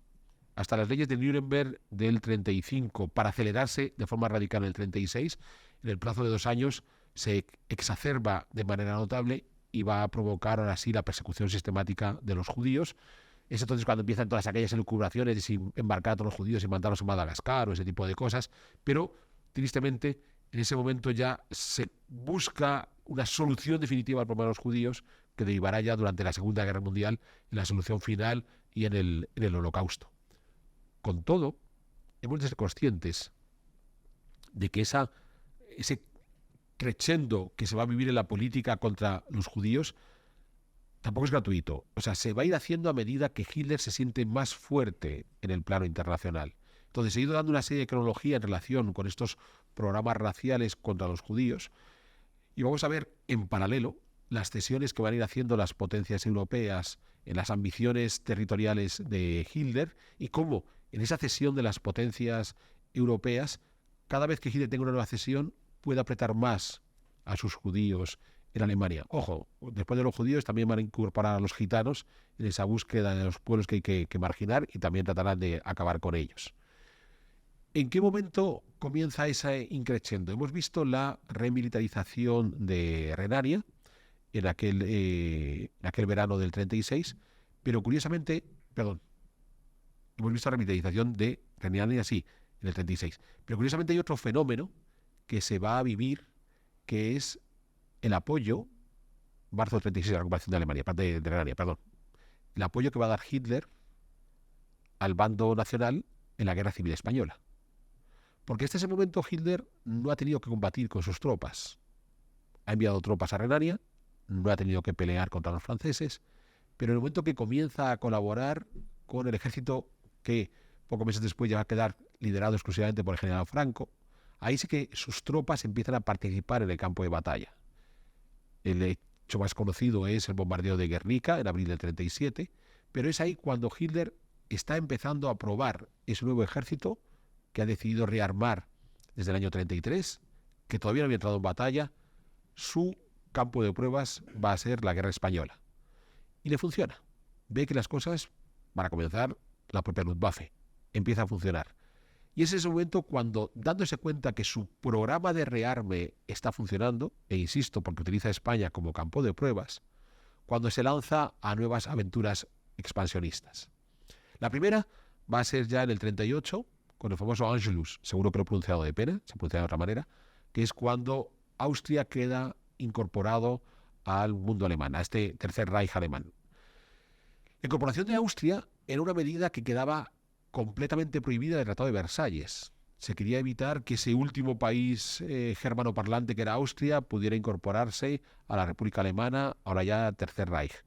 hasta las leyes de Nuremberg del 35, para acelerarse de forma radical en el 36, en el plazo de 2 años se exacerba de manera notable y va a provocar ahora sí la persecución sistemática de los judíos. Es entonces cuando empiezan todas aquellas elucubraciones de si embarcar a todos los judíos y mandarlos a Madagascar o ese tipo de cosas, pero tristemente en ese momento ya se busca una solución definitiva al problema de los judíos que derivará ya durante la Segunda Guerra Mundial en la solución final y en el Holocausto. Con todo, hemos de ser conscientes de que ese crescendo que se va a vivir en la política contra los judíos tampoco es gratuito. O sea, se va a ir haciendo a medida que Hitler se siente más fuerte en el plano internacional. Entonces, he ido dando una serie de cronología en relación con estos programas raciales contra los judíos y vamos a ver en paralelo las cesiones que van a ir haciendo las potencias europeas en las ambiciones territoriales de Hitler y cómo en esa cesión de las potencias europeas, cada vez que Hitler tenga una nueva cesión, puede apretar más a sus judíos en Alemania. Ojo, después de los judíos también van a incorporar a los gitanos en esa búsqueda de los pueblos que hay que marginar y también tratarán de acabar con ellos. ¿En qué momento comienza ese increchendo? Hemos visto la remilitarización de Renania en aquel verano del 36, pero curiosamente, hemos visto la remilitarización de Renania, sí, en el 36, pero curiosamente hay otro fenómeno que se va a vivir, que es el apoyo, marzo del 36, la recuperación de Alemania, de Renania, el apoyo que va a dar Hitler al bando nacional en la Guerra Civil Española. Porque hasta ese momento Hitler no ha tenido que combatir con sus tropas. ha enviado tropas a Renania, no ha tenido que pelear contra los franceses, pero en el momento que comienza a colaborar con el ejército que pocos meses después ya va a quedar liderado exclusivamente por el general Franco, ahí sí que sus tropas empiezan a participar en el campo de batalla. El hecho más conocido es el bombardeo de Guernica en abril del 37, pero es ahí cuando Hitler está empezando a probar ese nuevo ejército que ha decidido rearmar desde el año 33, que todavía no había entrado en batalla. Su campo de pruebas va a ser la guerra española. Y le funciona. Ve que las cosas, para comenzar, la propia Luftwaffe empieza a funcionar. Y es ese momento cuando, dándose cuenta que su programa de rearme está funcionando, e insisto, porque utiliza España como campo de pruebas, cuando se lanza a nuevas aventuras expansionistas. La primera va a ser ya en el 38, con el famoso Anschluss, seguro que lo he pronunciado de pena, se pronuncia de otra manera, que es cuando Austria queda incorporado al mundo alemán, a este Tercer Reich alemán. La incorporación de Austria era una medida que quedaba completamente prohibida del Tratado de Versalles. Se quería evitar que ese último país germanoparlante que era Austria pudiera incorporarse a la República Alemana, ahora ya Tercer Reich.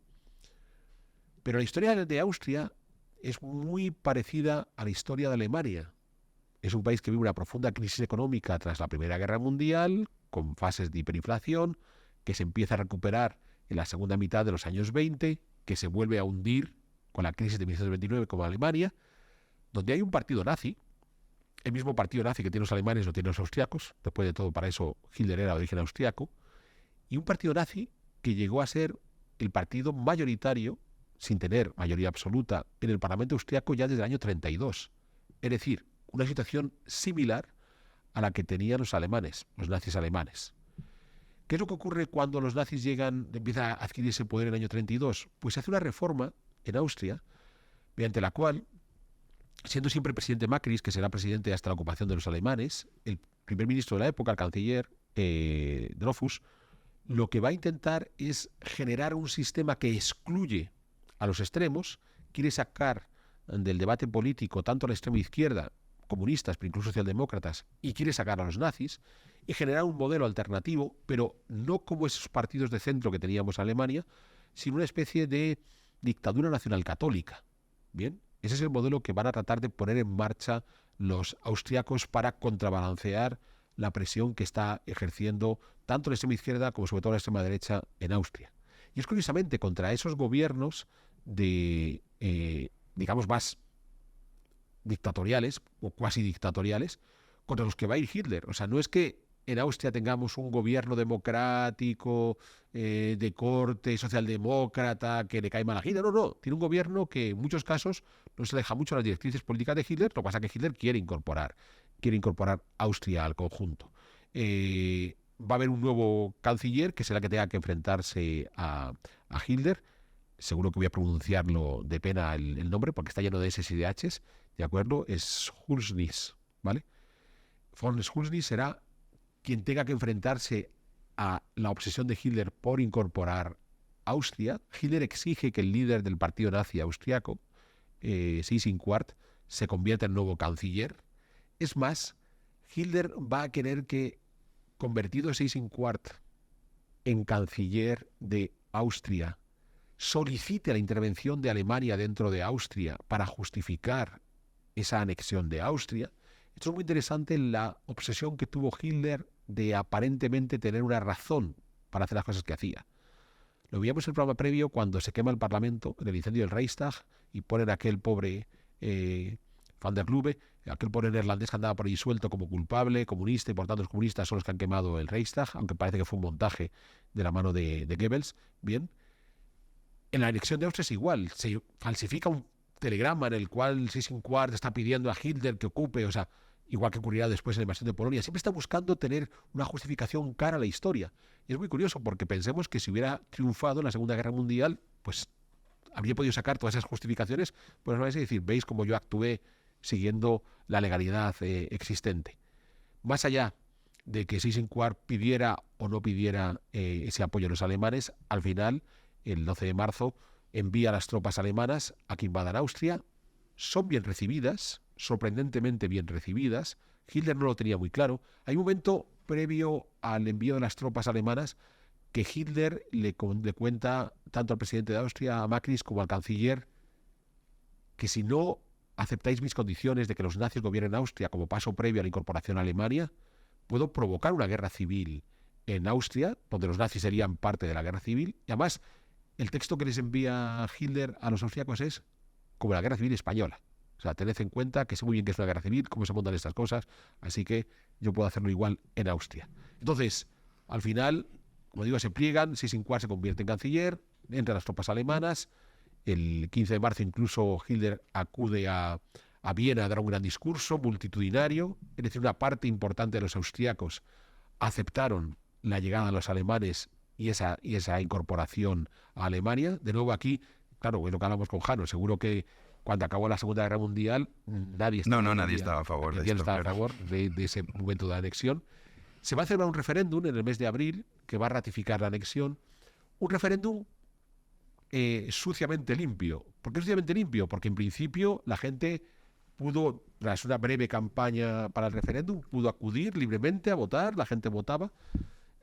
Pero la historia de Austria es muy parecida a la historia de Alemania. Es un país que vive una profunda crisis económica tras la Primera Guerra Mundial, con fases de hiperinflación, que se empieza a recuperar en la segunda mitad de los años 20, que se vuelve a hundir con la crisis de 1929 como Alemania, donde hay un partido nazi, el mismo partido nazi que tiene los alemanes lo tienen los austriacos, después de todo para eso Hitler era de origen austriaco, y un partido nazi que llegó a ser el partido mayoritario, sin tener mayoría absoluta, en el Parlamento austriaco ya desde el año 32. Es decir, una situación similar a la que tenían los alemanes, los nazis alemanes. ¿Qué es lo que ocurre cuando los nazis empiezan a adquirir ese poder en el año 32? Pues se hace una reforma en Austria, mediante la cual, siendo siempre el presidente Macri, que será presidente hasta la ocupación de los alemanes, el primer ministro de la época, el canciller Dreyfus, lo que va a intentar es generar un sistema que excluye a los extremos, quiere sacar del debate político tanto a la extrema izquierda, comunistas, pero incluso socialdemócratas, y quiere sacar a los nazis, y generar un modelo alternativo, pero no como esos partidos de centro que teníamos en Alemania, sino una especie de dictadura nacional católica. Bien, ese es el modelo que van a tratar de poner en marcha los austriacos para contrabalancear la presión que está ejerciendo tanto la extrema izquierda como sobre todo la extrema derecha en Austria. Y es curiosamente contra esos gobiernos de, digamos, más dictatoriales o cuasi dictatoriales, contra los que va a ir Hitler. O sea, no es que en Austria tengamos un gobierno democrático de corte socialdemócrata que le cae mal a Hitler. No, no. Tiene un gobierno que en muchos casos no se aleja mucho de las directrices políticas de Hitler. Lo que pasa es que Hitler quiere incorporar Austria al conjunto. Va a haber un nuevo canciller que será el que tenga que enfrentarse a Hitler. Seguro que voy a pronunciarlo de pena el nombre porque está lleno de S y de Hs, ¿de acuerdo? Es Schulznis, ¿vale? Von Schulznis será quien tenga que enfrentarse a la obsesión de Hitler por incorporar Austria. Hitler exige que el líder del partido nazi austriaco, Seyss-Inquart, se convierta en nuevo canciller. Es más, Hitler va a querer que, convertido Seyss-Inquart en canciller de Austria, solicite la intervención de Alemania dentro de Austria para justificar esa anexión de Austria. Esto es muy interesante, la obsesión que tuvo Hitler de aparentemente tener una razón para hacer las cosas que hacía. Lo veíamos en el programa previo cuando se quema el Parlamento en el incendio del Reichstag y ponen a aquel pobre Van der Lubbe, aquel pobre neerlandés que andaba por ahí suelto como culpable, comunista, y por tanto los comunistas son los que han quemado el Reichstag, aunque parece que fue un montaje de la mano de Goebbels. Bien. En la anexión de Austria es igual, se falsifica un telegrama en el cual Seyss-Inquart está pidiendo a Hitler que ocupe, o sea, igual que ocurrirá después en la invasión de Polonia. Siempre está buscando tener una justificación cara a la historia. Y es muy curioso porque pensemos que si hubiera triunfado en la Segunda Guerra Mundial, pues habría podido sacar todas esas justificaciones, pues no vais a decir, veis cómo yo actué siguiendo la legalidad existente. Más allá de que Seyss-Inquart pidiera o no pidiera ese apoyo a los alemanes, al final, el 12 de marzo, envía a las tropas alemanas a que invadan Austria. Son bien recibidas, sorprendentemente bien recibidas. Hitler no lo tenía muy claro. Hay un momento previo al envío de las tropas alemanas que Hitler le cuenta tanto al presidente de Austria, a Macris, como al canciller, que si no aceptáis mis condiciones de que los nazis gobiernen Austria como paso previo a la incorporación a Alemania, puedo provocar una guerra civil en Austria, donde los nazis serían parte de la guerra civil. Y además, el texto que les envía Hitler a los austriacos es como la guerra civil española. O sea, tened en cuenta que sé muy bien que es una guerra civil, cómo se montan estas cosas, así que yo puedo hacerlo igual en Austria. Entonces, al final, como digo, se pliegan, Seyss-Inquart se convierte en canciller, entran las tropas alemanas. El 15 de marzo incluso Hitler acude a Viena a dar un gran discurso multitudinario. Es decir, una parte importante de los austriacos aceptaron la llegada de los alemanes y esa incorporación a Alemania. De nuevo aquí, claro, es lo que hablamos con Jano, seguro que cuando acabó la Segunda Guerra Mundial nadie estaba a favor de esto. Estaba a favor de ese momento de anexión. Se va a celebrar un referéndum en el mes de abril que va a ratificar la anexión. Un referéndum suciamente limpio. ¿Por qué suciamente limpio? Porque en principio la gente pudo, tras una breve campaña para el referéndum, pudo acudir libremente a votar, la gente votaba.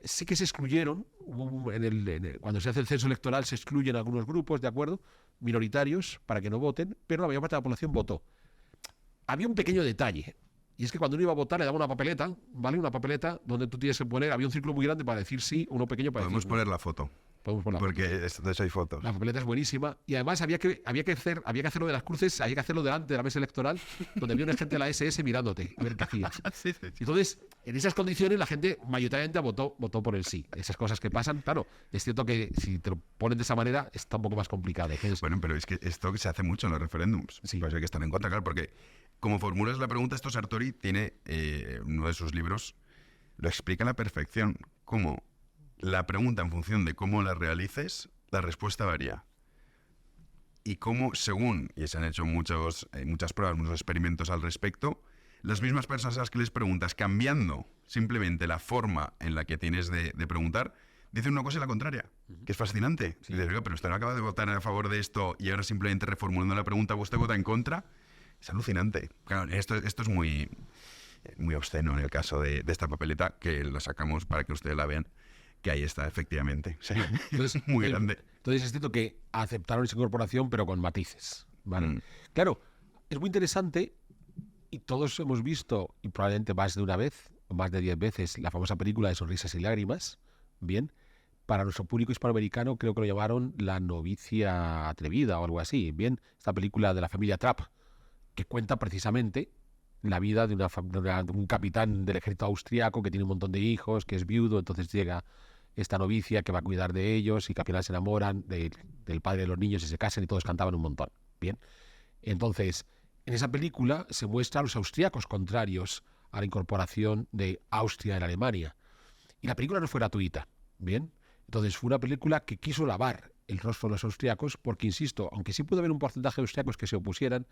Sí que se excluyeron, cuando se hace el censo electoral se excluyen algunos grupos, ¿de acuerdo?, minoritarios, para que no voten, pero la mayor parte de la población votó. Había un pequeño detalle, y es que cuando uno iba a votar le daba una papeleta, ¿vale? Una papeleta donde tú tienes que poner, había un círculo muy grande para decir sí, uno pequeño para Podemos decir poner la foto. Porque de eso hay fotos. La papeleta es buenísima. Y además había que hacerlo de las cruces, había que hacerlo delante de la mesa electoral, donde había una gente de la SS mirándote, a ver qué hacías. Sí. Entonces, en esas condiciones, la gente mayoritariamente votó por el sí. Esas cosas que pasan, claro, es cierto que si te lo ponen de esa manera, está un poco más complicado. Bueno, pero es que esto se hace mucho en los referéndums. Sí. Pues hay que estar en contra, claro, porque como formulas la pregunta, esto Sartori tiene uno de sus libros, lo explica a la perfección, cómo la pregunta en función de cómo la realices, la respuesta varía. Y cómo, y se han hecho muchas pruebas, muchos experimentos al respecto, las mismas personas a las que les preguntas, cambiando simplemente la forma en la que tienes de preguntar, dicen una cosa y la contraria, que es fascinante. Sí. Y dices, pero usted no acaba de votar a favor de esto y ahora simplemente reformulando la pregunta, ¿usted vota en contra? Es alucinante. Claro, esto es muy obsceno en el caso de esta papeleta, que la sacamos para que ustedes la vean, que ahí está, efectivamente. Sí. Entonces, muy grande. Entonces es cierto que aceptaron esa incorporación, pero con matices. ¿Vale? Claro, es muy interesante, y todos hemos visto, y probablemente más de una vez, o más de 10 veces, la famosa película de Sonrisas y Lágrimas. Bien, para nuestro público hispanoamericano creo que lo llamaron La novicia atrevida o algo así. Bien, esta película de la familia Trapp, que cuenta precisamente la vida de un capitán del ejército austriaco que tiene un montón de hijos, que es viudo, entonces llega esta novicia que va a cuidar de ellos y que al final se enamoran del padre de los niños y se casan y todos cantaban un montón. Bien, entonces en esa película se muestra a los austriacos contrarios a la incorporación de Austria en Alemania. Y la película no fue gratuita. Bien, entonces fue una película que quiso lavar el rostro de los austriacos porque, insisto, aunque sí pudo haber un porcentaje de austriacos que se opusieran,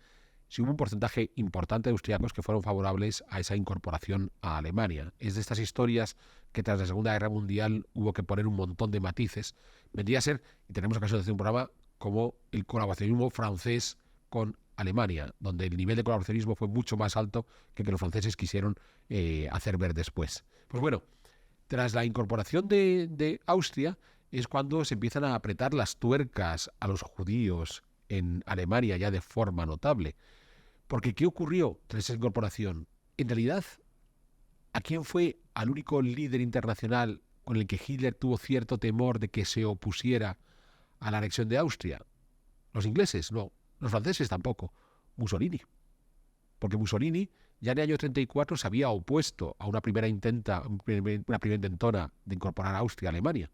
sí hubo un porcentaje importante de austriacos que fueron favorables a esa incorporación a Alemania. Es de estas historias que tras la Segunda Guerra Mundial hubo que poner un montón de matices. Vendría a ser, y tenemos ocasión de hacer un programa, como el colaboracionismo francés con Alemania, donde el nivel de colaboracionismo fue mucho más alto que los franceses quisieron hacer ver después. Pues bueno, tras la incorporación de Austria es cuando se empiezan a apretar las tuercas a los judíos en Alemania ya de forma notable. Porque ¿qué ocurrió tras esa incorporación? En realidad, ¿a quién fue al único líder internacional con el que Hitler tuvo cierto temor de que se opusiera a la anexión de Austria? ¿Los ingleses? No. Los franceses tampoco. Mussolini. Porque Mussolini ya en el año 34 se había opuesto a una primera intentona de incorporar a Austria a Alemania.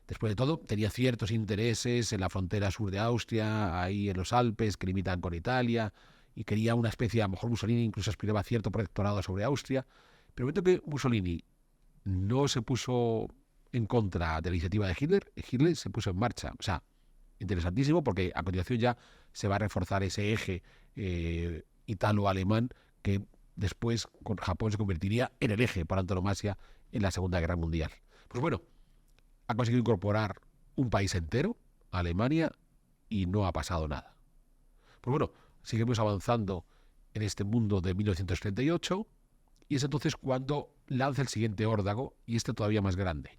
Después de todo, tenía ciertos intereses en la frontera sur de Austria, ahí en los Alpes, que limitan con Italia, y quería una especie, a lo mejor Mussolini incluso aspiraba a cierto protectorado sobre Austria. Pero el momento que Mussolini no se puso en contra de la iniciativa de Hitler, Hitler se puso en marcha. O sea, interesantísimo, porque a continuación ya se va a reforzar ese eje italo-alemán que después con Japón se convertiría en el eje por antonomasia en la Segunda Guerra Mundial. Pues bueno, ha conseguido incorporar un país entero, Alemania, y no ha pasado nada. Pues bueno, seguimos avanzando en este mundo de 1938 Y es entonces cuando lanza el siguiente órdago, y este todavía más grande.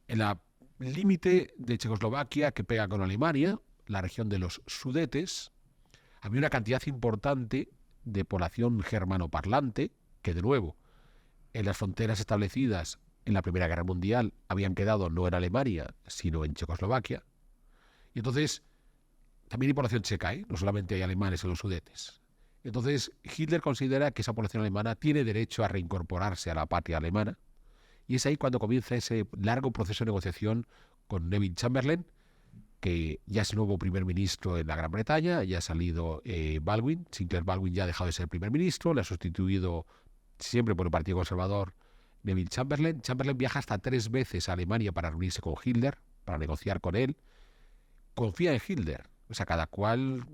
En la límite de Checoslovaquia que pega con Alemania, la región de los Sudetes, había una cantidad importante de población germanoparlante que, de nuevo, en las fronteras establecidas en la Primera Guerra Mundial habían quedado no en Alemania, sino en Checoslovaquia. Y entonces, también hay población checa, no solamente hay alemanes en los Sudetes. Entonces, Hitler considera que esa población alemana tiene derecho a reincorporarse a la patria alemana, y es ahí cuando comienza ese largo proceso de negociación con Neville Chamberlain, que ya es nuevo primer ministro en la Gran Bretaña, ya ha salido Baldwin, Sinclair Baldwin ya ha dejado de ser primer ministro, le ha sustituido siempre por el Partido Conservador Neville Chamberlain. Chamberlain viaja hasta 3 veces a Alemania para reunirse con Hitler, para negociar con él. Confía en Hitler, o sea, cada cual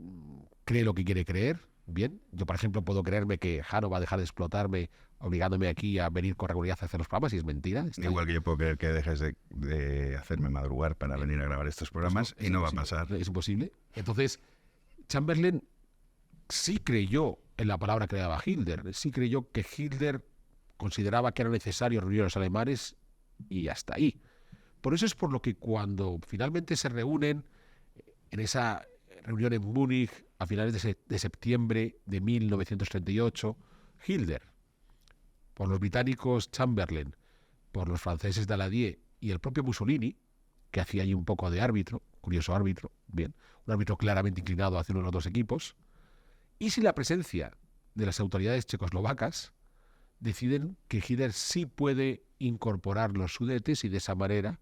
cree lo que quiere creer. Bien, yo por ejemplo puedo creerme que Jano va a dejar de explotarme obligándome aquí a venir con regularidad a hacer los programas, y es mentira. Igual que yo puedo creer que dejes de hacerme madrugar para venir a grabar estos programas, y no va a pasar. Es imposible. Entonces, Chamberlain sí creyó en la palabra que le daba Hitler, sí creyó que Hitler consideraba que era necesario reunir a los alemanes, y hasta ahí. Por eso es por lo que cuando finalmente se reúnen en esa reunión en Múnich a finales de septiembre de 1938, Hitler, por los británicos Chamberlain, por los franceses Daladier y el propio Mussolini, que hacía allí un poco de árbitro, curioso árbitro, bien, un árbitro claramente inclinado hacia uno de los dos equipos, y sin la presencia de las autoridades checoslovacas, deciden que Hitler sí puede incorporar los Sudetes y de esa manera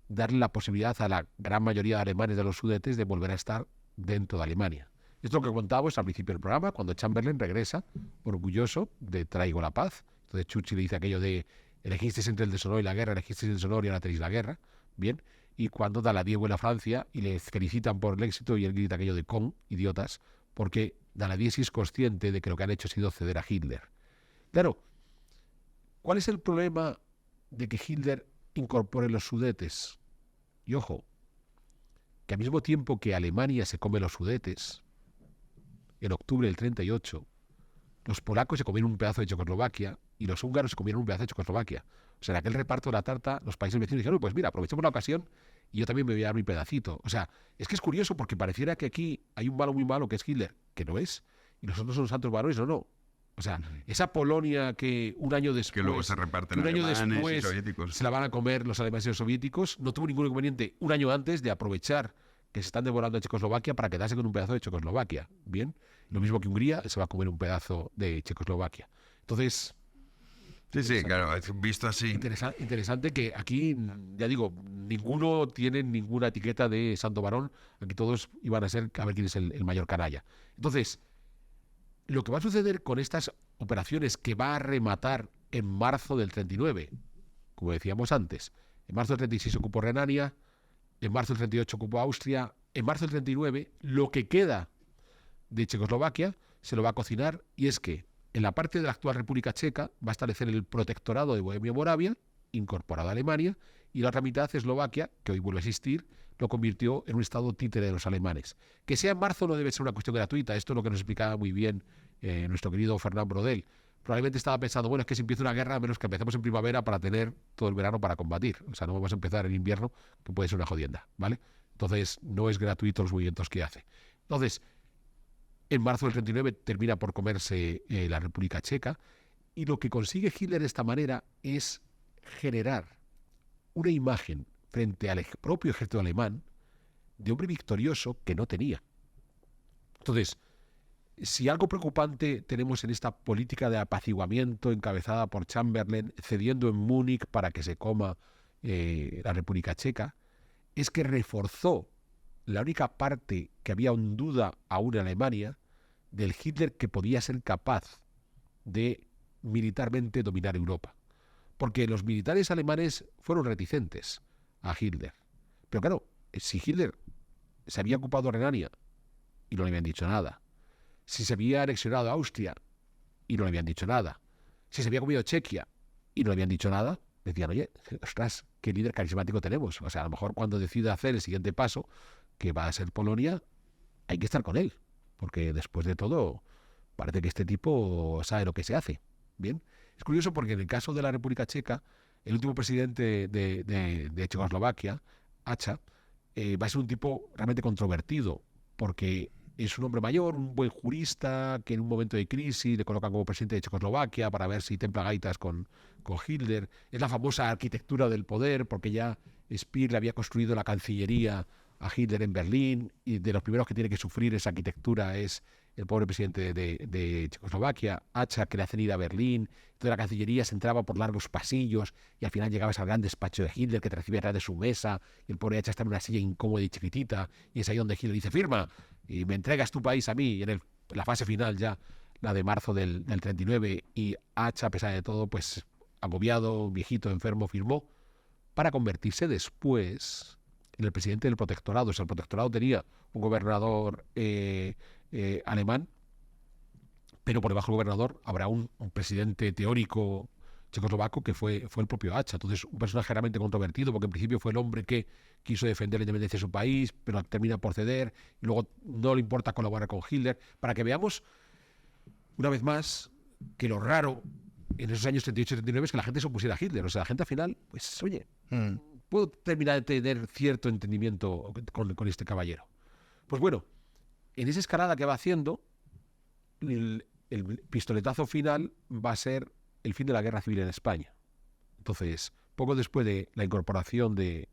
darle la posibilidad a la gran mayoría de alemanes de los Sudetes de volver a estar dentro de Alemania. Esto es lo que contábamos al principio del programa, cuando Chamberlain regresa orgulloso de traigo la paz. Entonces Churchill dice aquello de elegisteis entre el deshonor y la guerra, elegisteis el deshonor y ahora tenéis la guerra. Bien, y cuando Daladier vuelve a Francia y le felicitan por el éxito y él grita aquello de con, idiotas, porque Daladier sí es consciente de que lo que han hecho ha sido ceder a Hitler. Claro, ¿cuál es el problema de que Hitler incorpore los Sudetes? Y ojo, que al mismo tiempo que Alemania se come los Sudetes, en octubre del 38, los polacos se comieron un pedazo de Checoslovaquia y los húngaros se comieron un pedazo de Checoslovaquia. O sea, en aquel reparto de la tarta, los países vecinos dijeron, pues mira, aprovechemos la ocasión y yo también me voy a dar mi pedacito. O sea, es que es curioso porque pareciera que aquí hay un malo muy malo que es Hitler, que no es, y los otros son los santos varones, no. O sea, esa Polonia que un año después, que luego se reparten un año alemanes después y soviéticos, se la van a comer los alemanes y los soviéticos, no tuvo ningún inconveniente un año antes de aprovechar que se están devorando a Checoslovaquia para quedarse con un pedazo de Checoslovaquia. Bien, lo mismo que Hungría se va a comer un pedazo de Checoslovaquia. Entonces, sí, claro, visto así. Interesante que aquí, ya digo, ninguno tiene ninguna etiqueta de santo varón, aquí todos iban a ser a ver quién es el mayor canalla. Entonces, lo que va a suceder con estas operaciones que va a rematar en marzo del 39, como decíamos antes, en marzo del 36 ocupó Renania, en marzo del 38 ocupó Austria, en marzo del 39 lo que queda de Checoslovaquia se lo va a cocinar, y es que en la parte de la actual República Checa va a establecer el protectorado de Bohemia-Moravia, incorporado a Alemania, y la otra mitad, Eslovaquia, que hoy vuelve a existir, lo convirtió en un estado títere de los alemanes. Que sea en marzo no debe ser una cuestión gratuita, esto es lo que nos explicaba muy bien nuestro querido Fernand Brodel. Probablemente estaba pensando, bueno, es que si empieza una guerra, a menos que empecemos en primavera para tener todo el verano para combatir. O sea, no vamos a empezar en invierno, que puede ser una jodienda, ¿vale? Entonces, no es gratuito los movimientos que hace. Entonces, en marzo del 39 termina por comerse la República Checa, y lo que consigue Hitler de esta manera es generar una imagen frente al propio ejército alemán de hombre victorioso que no tenía. Entonces, si algo preocupante tenemos en esta política de apaciguamiento encabezada por Chamberlain, cediendo en Múnich para que se coma la República Checa, es que reforzó la única parte que había en duda aún en Alemania del Hitler que podía ser capaz de militarmente dominar Europa. Porque los militares alemanes fueron reticentes a Hitler. Pero claro, si Hitler se había ocupado Renania y no le habían dicho nada, si se había anexionado a Austria y no le habían dicho nada, si se había comido Chequia y no le habían dicho nada, decían, oye, ostras, qué líder carismático tenemos. O sea, a lo mejor cuando decida hacer el siguiente paso, que va a ser Polonia, hay que estar con él. Porque después de todo, parece que este tipo sabe lo que se hace. Bien. Es curioso porque en el caso de la República Checa, el último presidente de Checoslovaquia, Acha, va a ser un tipo realmente controvertido, porque es un hombre mayor, un buen jurista, que en un momento de crisis le colocan como presidente de Checoslovaquia para ver si templa gaitas con Hitler. Es la famosa arquitectura del poder, porque ya Speer le había construido la Cancillería a Hitler en Berlín, y de los primeros que tiene que sufrir esa arquitectura es el pobre presidente de Checoslovaquia, Acha, que le hacen ir a Berlín. Entonces la Cancillería se entraba por largos pasillos y al final llegabas al gran despacho de Hitler, que te recibía atrás de su mesa, y el pobre Acha está en una silla incómoda y chiquitita, y es ahí donde Hitler dice: firma, y me entregas tu país a mí. Y en la fase final ya, la de marzo del 39, y Acha, a pesar de todo, pues agobiado, viejito, enfermo, firmó para convertirse después en el presidente del protectorado. O sea, el protectorado tenía un gobernador alemán, pero por debajo del gobernador habrá un presidente teórico checoslovaco que fue el propio Acha. Entonces, un personaje realmente controvertido, porque en principio fue el hombre que quiso defender la independencia de su país, pero termina por ceder, y luego no le importa colaborar con Hitler, para que veamos una vez más que lo raro en esos años 38-39 es que la gente se opusiera a Hitler. O sea, la gente al final, pues, oye, puedo terminar de tener cierto entendimiento con este caballero. Pues bueno, en esa escalada que va haciendo, el pistoletazo final va a ser el fin de la guerra civil en España. Entonces, poco después de la incorporación de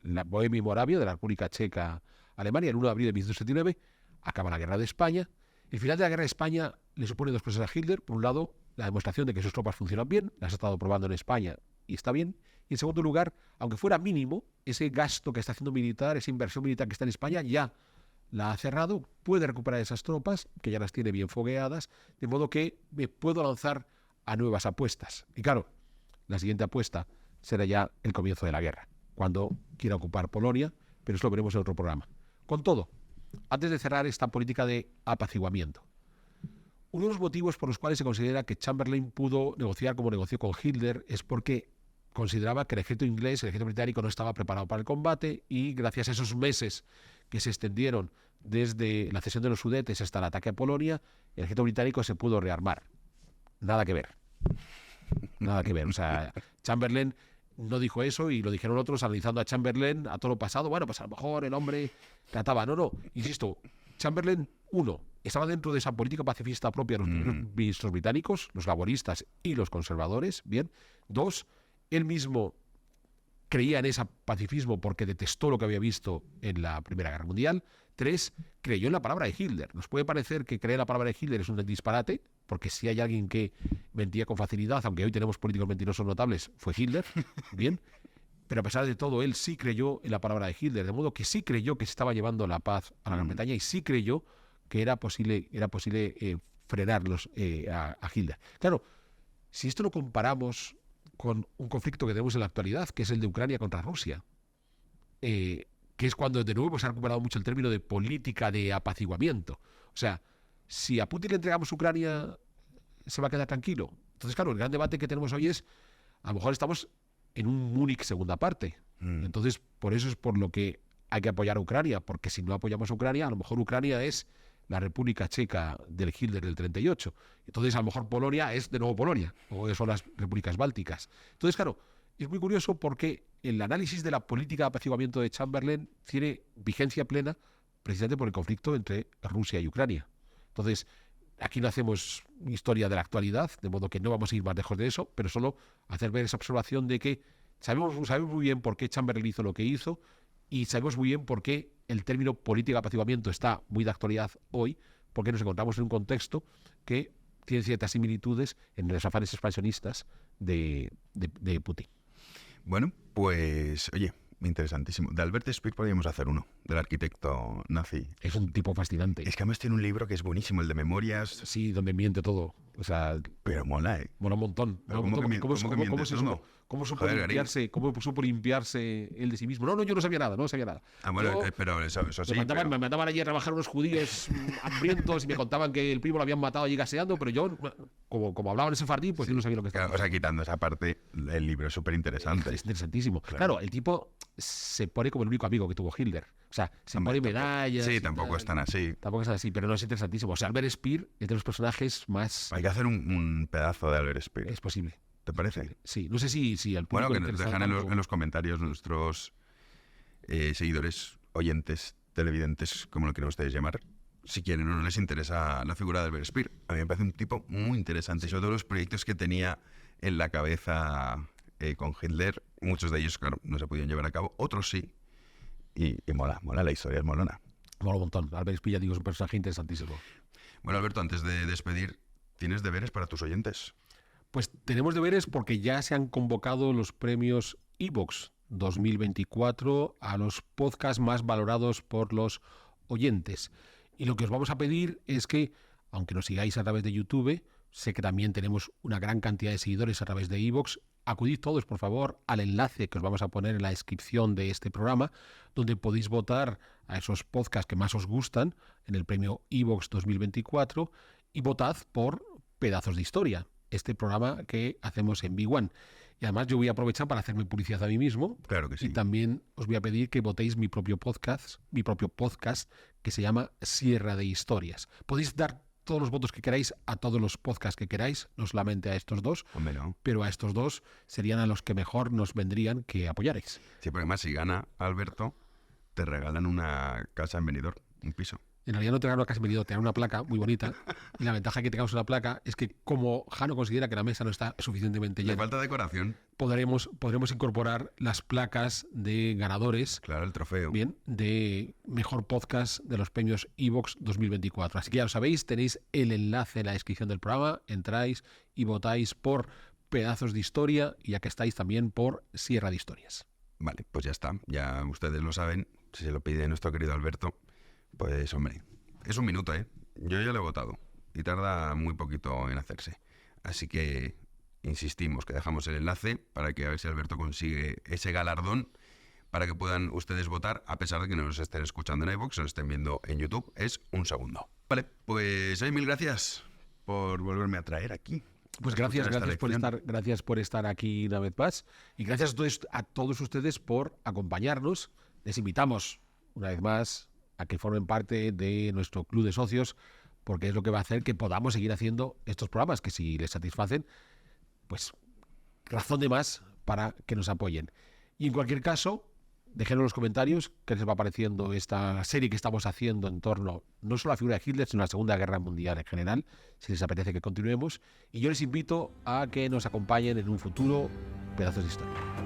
la Bohemia y Moravia, de la República Checa a Alemania, el 1 de abril de 1939, acaba la guerra de España. El final de la guerra de España le supone dos cosas a Hitler. Por un lado, la demostración de que sus tropas funcionan bien, las ha estado probando en España y está bien. Y en segundo lugar, aunque fuera mínimo, ese gasto que está haciendo militar, esa inversión militar que está en España, ya la ha cerrado, puede recuperar esas tropas, que ya las tiene bien fogueadas, de modo que me puedo lanzar a nuevas apuestas. Y claro, la siguiente apuesta será ya el comienzo de la guerra, cuando quiera ocupar Polonia, pero eso lo veremos en otro programa. Con todo, antes de cerrar esta política de apaciguamiento, uno de los motivos por los cuales se considera que Chamberlain pudo negociar como negoció con Hitler es porque consideraba que el ejército inglés, el ejército británico no estaba preparado para el combate, y gracias a esos meses que se extendieron desde la cesión de los Sudetes hasta el ataque a Polonia, el ejército británico se pudo rearmar. Nada que ver. Nada que ver. O sea, Chamberlain no dijo eso, y lo dijeron otros analizando a Chamberlain a todo lo pasado. Bueno, pues a lo mejor el hombre trataba. No, insisto, Chamberlain, uno, estaba dentro de esa política pacifista propia de los primeros ministros británicos, los laboristas y los conservadores, bien. Dos, él mismo creía en ese pacifismo porque detestó lo que había visto en la Primera Guerra Mundial. Tres, creyó en la palabra de Hitler. Nos puede parecer que creer en la palabra de Hitler es un disparate, porque si hay alguien que mentía con facilidad, aunque hoy tenemos políticos mentirosos notables, fue Hitler, bien. Pero a pesar de todo, él sí creyó en la palabra de Hitler, de modo que sí creyó que se estaba llevando la paz a la Gran Bretaña, y sí creyó que era posible frenarlos a Hitler. Claro, si esto lo comparamos con un conflicto que tenemos en la actualidad, que es el de Ucrania contra Rusia, que es cuando de nuevo se ha recuperado mucho el término de política de apaciguamiento. O sea, si a Putin le entregamos Ucrania, ¿se va a quedar tranquilo? Entonces, claro, el gran debate que tenemos hoy es, a lo mejor estamos en un Múnich segunda parte. Entonces, por eso es por lo que hay que apoyar a Ucrania, porque si no apoyamos a Ucrania, a lo mejor Ucrania es la República Checa del Hitler del 38. Entonces, a lo mejor Polonia es de nuevo Polonia, o son las repúblicas bálticas. Entonces, claro, es muy curioso porque el análisis de la política de apaciguamiento de Chamberlain tiene vigencia plena precisamente por el conflicto entre Rusia y Ucrania. Entonces, aquí no hacemos historia de la actualidad, de modo que no vamos a ir más lejos de eso, pero solo hacer ver esa observación de que sabemos muy bien por qué Chamberlain hizo lo que hizo, y sabemos muy bien por qué el término política de apaciguamiento está muy de actualidad hoy, porque nos encontramos en un contexto que tiene ciertas similitudes en los afanes expansionistas de Putin. Bueno, pues, oye, interesantísimo. De Albert Speer podríamos hacer uno, del arquitecto nazi. Es un tipo fascinante. Es que además tiene un libro que es buenísimo, el de Memorias. Sí, donde miente todo. O sea, pero mola, mola un montón. ¿Cómo supo limpiarse él de sí mismo? No, yo no sabía nada, Ah, bueno, pero eso sí. Me mandaban allí a trabajar unos judíos hambrientos y me contaban que el primo lo habían matado allí gaseando, pero yo, como hablaban ese sefardí, pues yo no sabía lo que estaba. Claro, o sea, quitando esa parte, el libro es súper interesante. Es interesantísimo. Claro, el tipo se pone como el único amigo que tuvo Hitler. O sea, se Hombre, pone medallas. Sí, y tampoco tal. es tan así. Tampoco es así, pero no es interesantísimo. O sea, Albert Speer es de los personajes más... Hay que hacer un pedazo de Albert Speer. Es posible. ¿Te parece? Sí, no sé si al público Bueno, que le nos interesa dejan tanto. en los comentarios nuestros seguidores, oyentes, televidentes, como lo quieran ustedes llamar, si quieren o no les interesa la figura de Albert Speer. A mí me parece un tipo muy interesante, sobre todo los proyectos que tenía en la cabeza con Hitler. Muchos de ellos, claro, no se pudieron llevar a cabo, otros sí. Y mola, la historia es molona. Mola un montón. Albert Speer, ya digo, es un personaje interesantísimo. Bueno, Alberto, antes de despedir, ¿tienes deberes para tus oyentes? Pues tenemos deberes porque ya se han convocado los premios iVoox 2024 a los podcasts más valorados por los oyentes. Y lo que os vamos a pedir es que, aunque nos sigáis a través de YouTube, sé que también tenemos una gran cantidad de seguidores a través de iVoox, acudid todos, por favor, al enlace que os vamos a poner en la descripción de este programa, donde podéis votar a esos podcasts que más os gustan en el premio iVoox 2024 y votad por Pedazos de Historia, este programa que hacemos en B1. Y además yo voy a aprovechar para hacerme publicidad a mí mismo. Claro que sí. Y también os voy a pedir que votéis mi propio podcast que se llama Sierra de Historias. Podéis dar todos los votos que queráis a todos los podcasts que queráis, no solamente a estos dos, Hombre, no. pero a estos dos serían a los que mejor nos vendrían que apoyarais. Sí, porque además si gana Alberto, te regalan una casa en Benidorm, un piso. En realidad no te dan una casa venido, te dan una placa muy bonita. Y la ventaja que tengamos una placa es que como Jano considera que la mesa no está suficientemente Le llena, falta decoración. podremos incorporar las placas de ganadores, Claro, el trofeo. bien, de mejor podcast de los premios iVoox 2024. Así que ya lo sabéis, tenéis el enlace en la descripción del programa, entráis y votáis por Pedazos de Historia y ya que estáis también por Sierra de Historias. Vale, pues ya está. Ya ustedes lo saben. Si se lo pide nuestro querido Alberto, pues hombre, es un minuto, ¿eh? Yo ya lo he votado y tarda muy poquito en hacerse. Así que insistimos que dejamos el enlace para que a ver si Alberto consigue ese galardón para que puedan ustedes votar, a pesar de que no nos estén escuchando en iVoox, nos estén viendo en YouTube. Es un segundo. Vale, pues mil gracias por volverme a traer aquí. Pues a escuchar esta lección. gracias por estar aquí una vez más y gracias a todos ustedes por acompañarnos. Les invitamos una vez más a que formen parte de nuestro club de socios porque es lo que va a hacer que podamos seguir haciendo estos programas que si les satisfacen, pues razón de más para que nos apoyen. Y en cualquier caso, déjenos en los comentarios qué les va pareciendo esta serie que estamos haciendo en torno no solo a la figura de Hitler, sino a la Segunda Guerra Mundial en general, si les apetece que continuemos. Y yo les invito a que nos acompañen en un futuro Pedazos de Historia.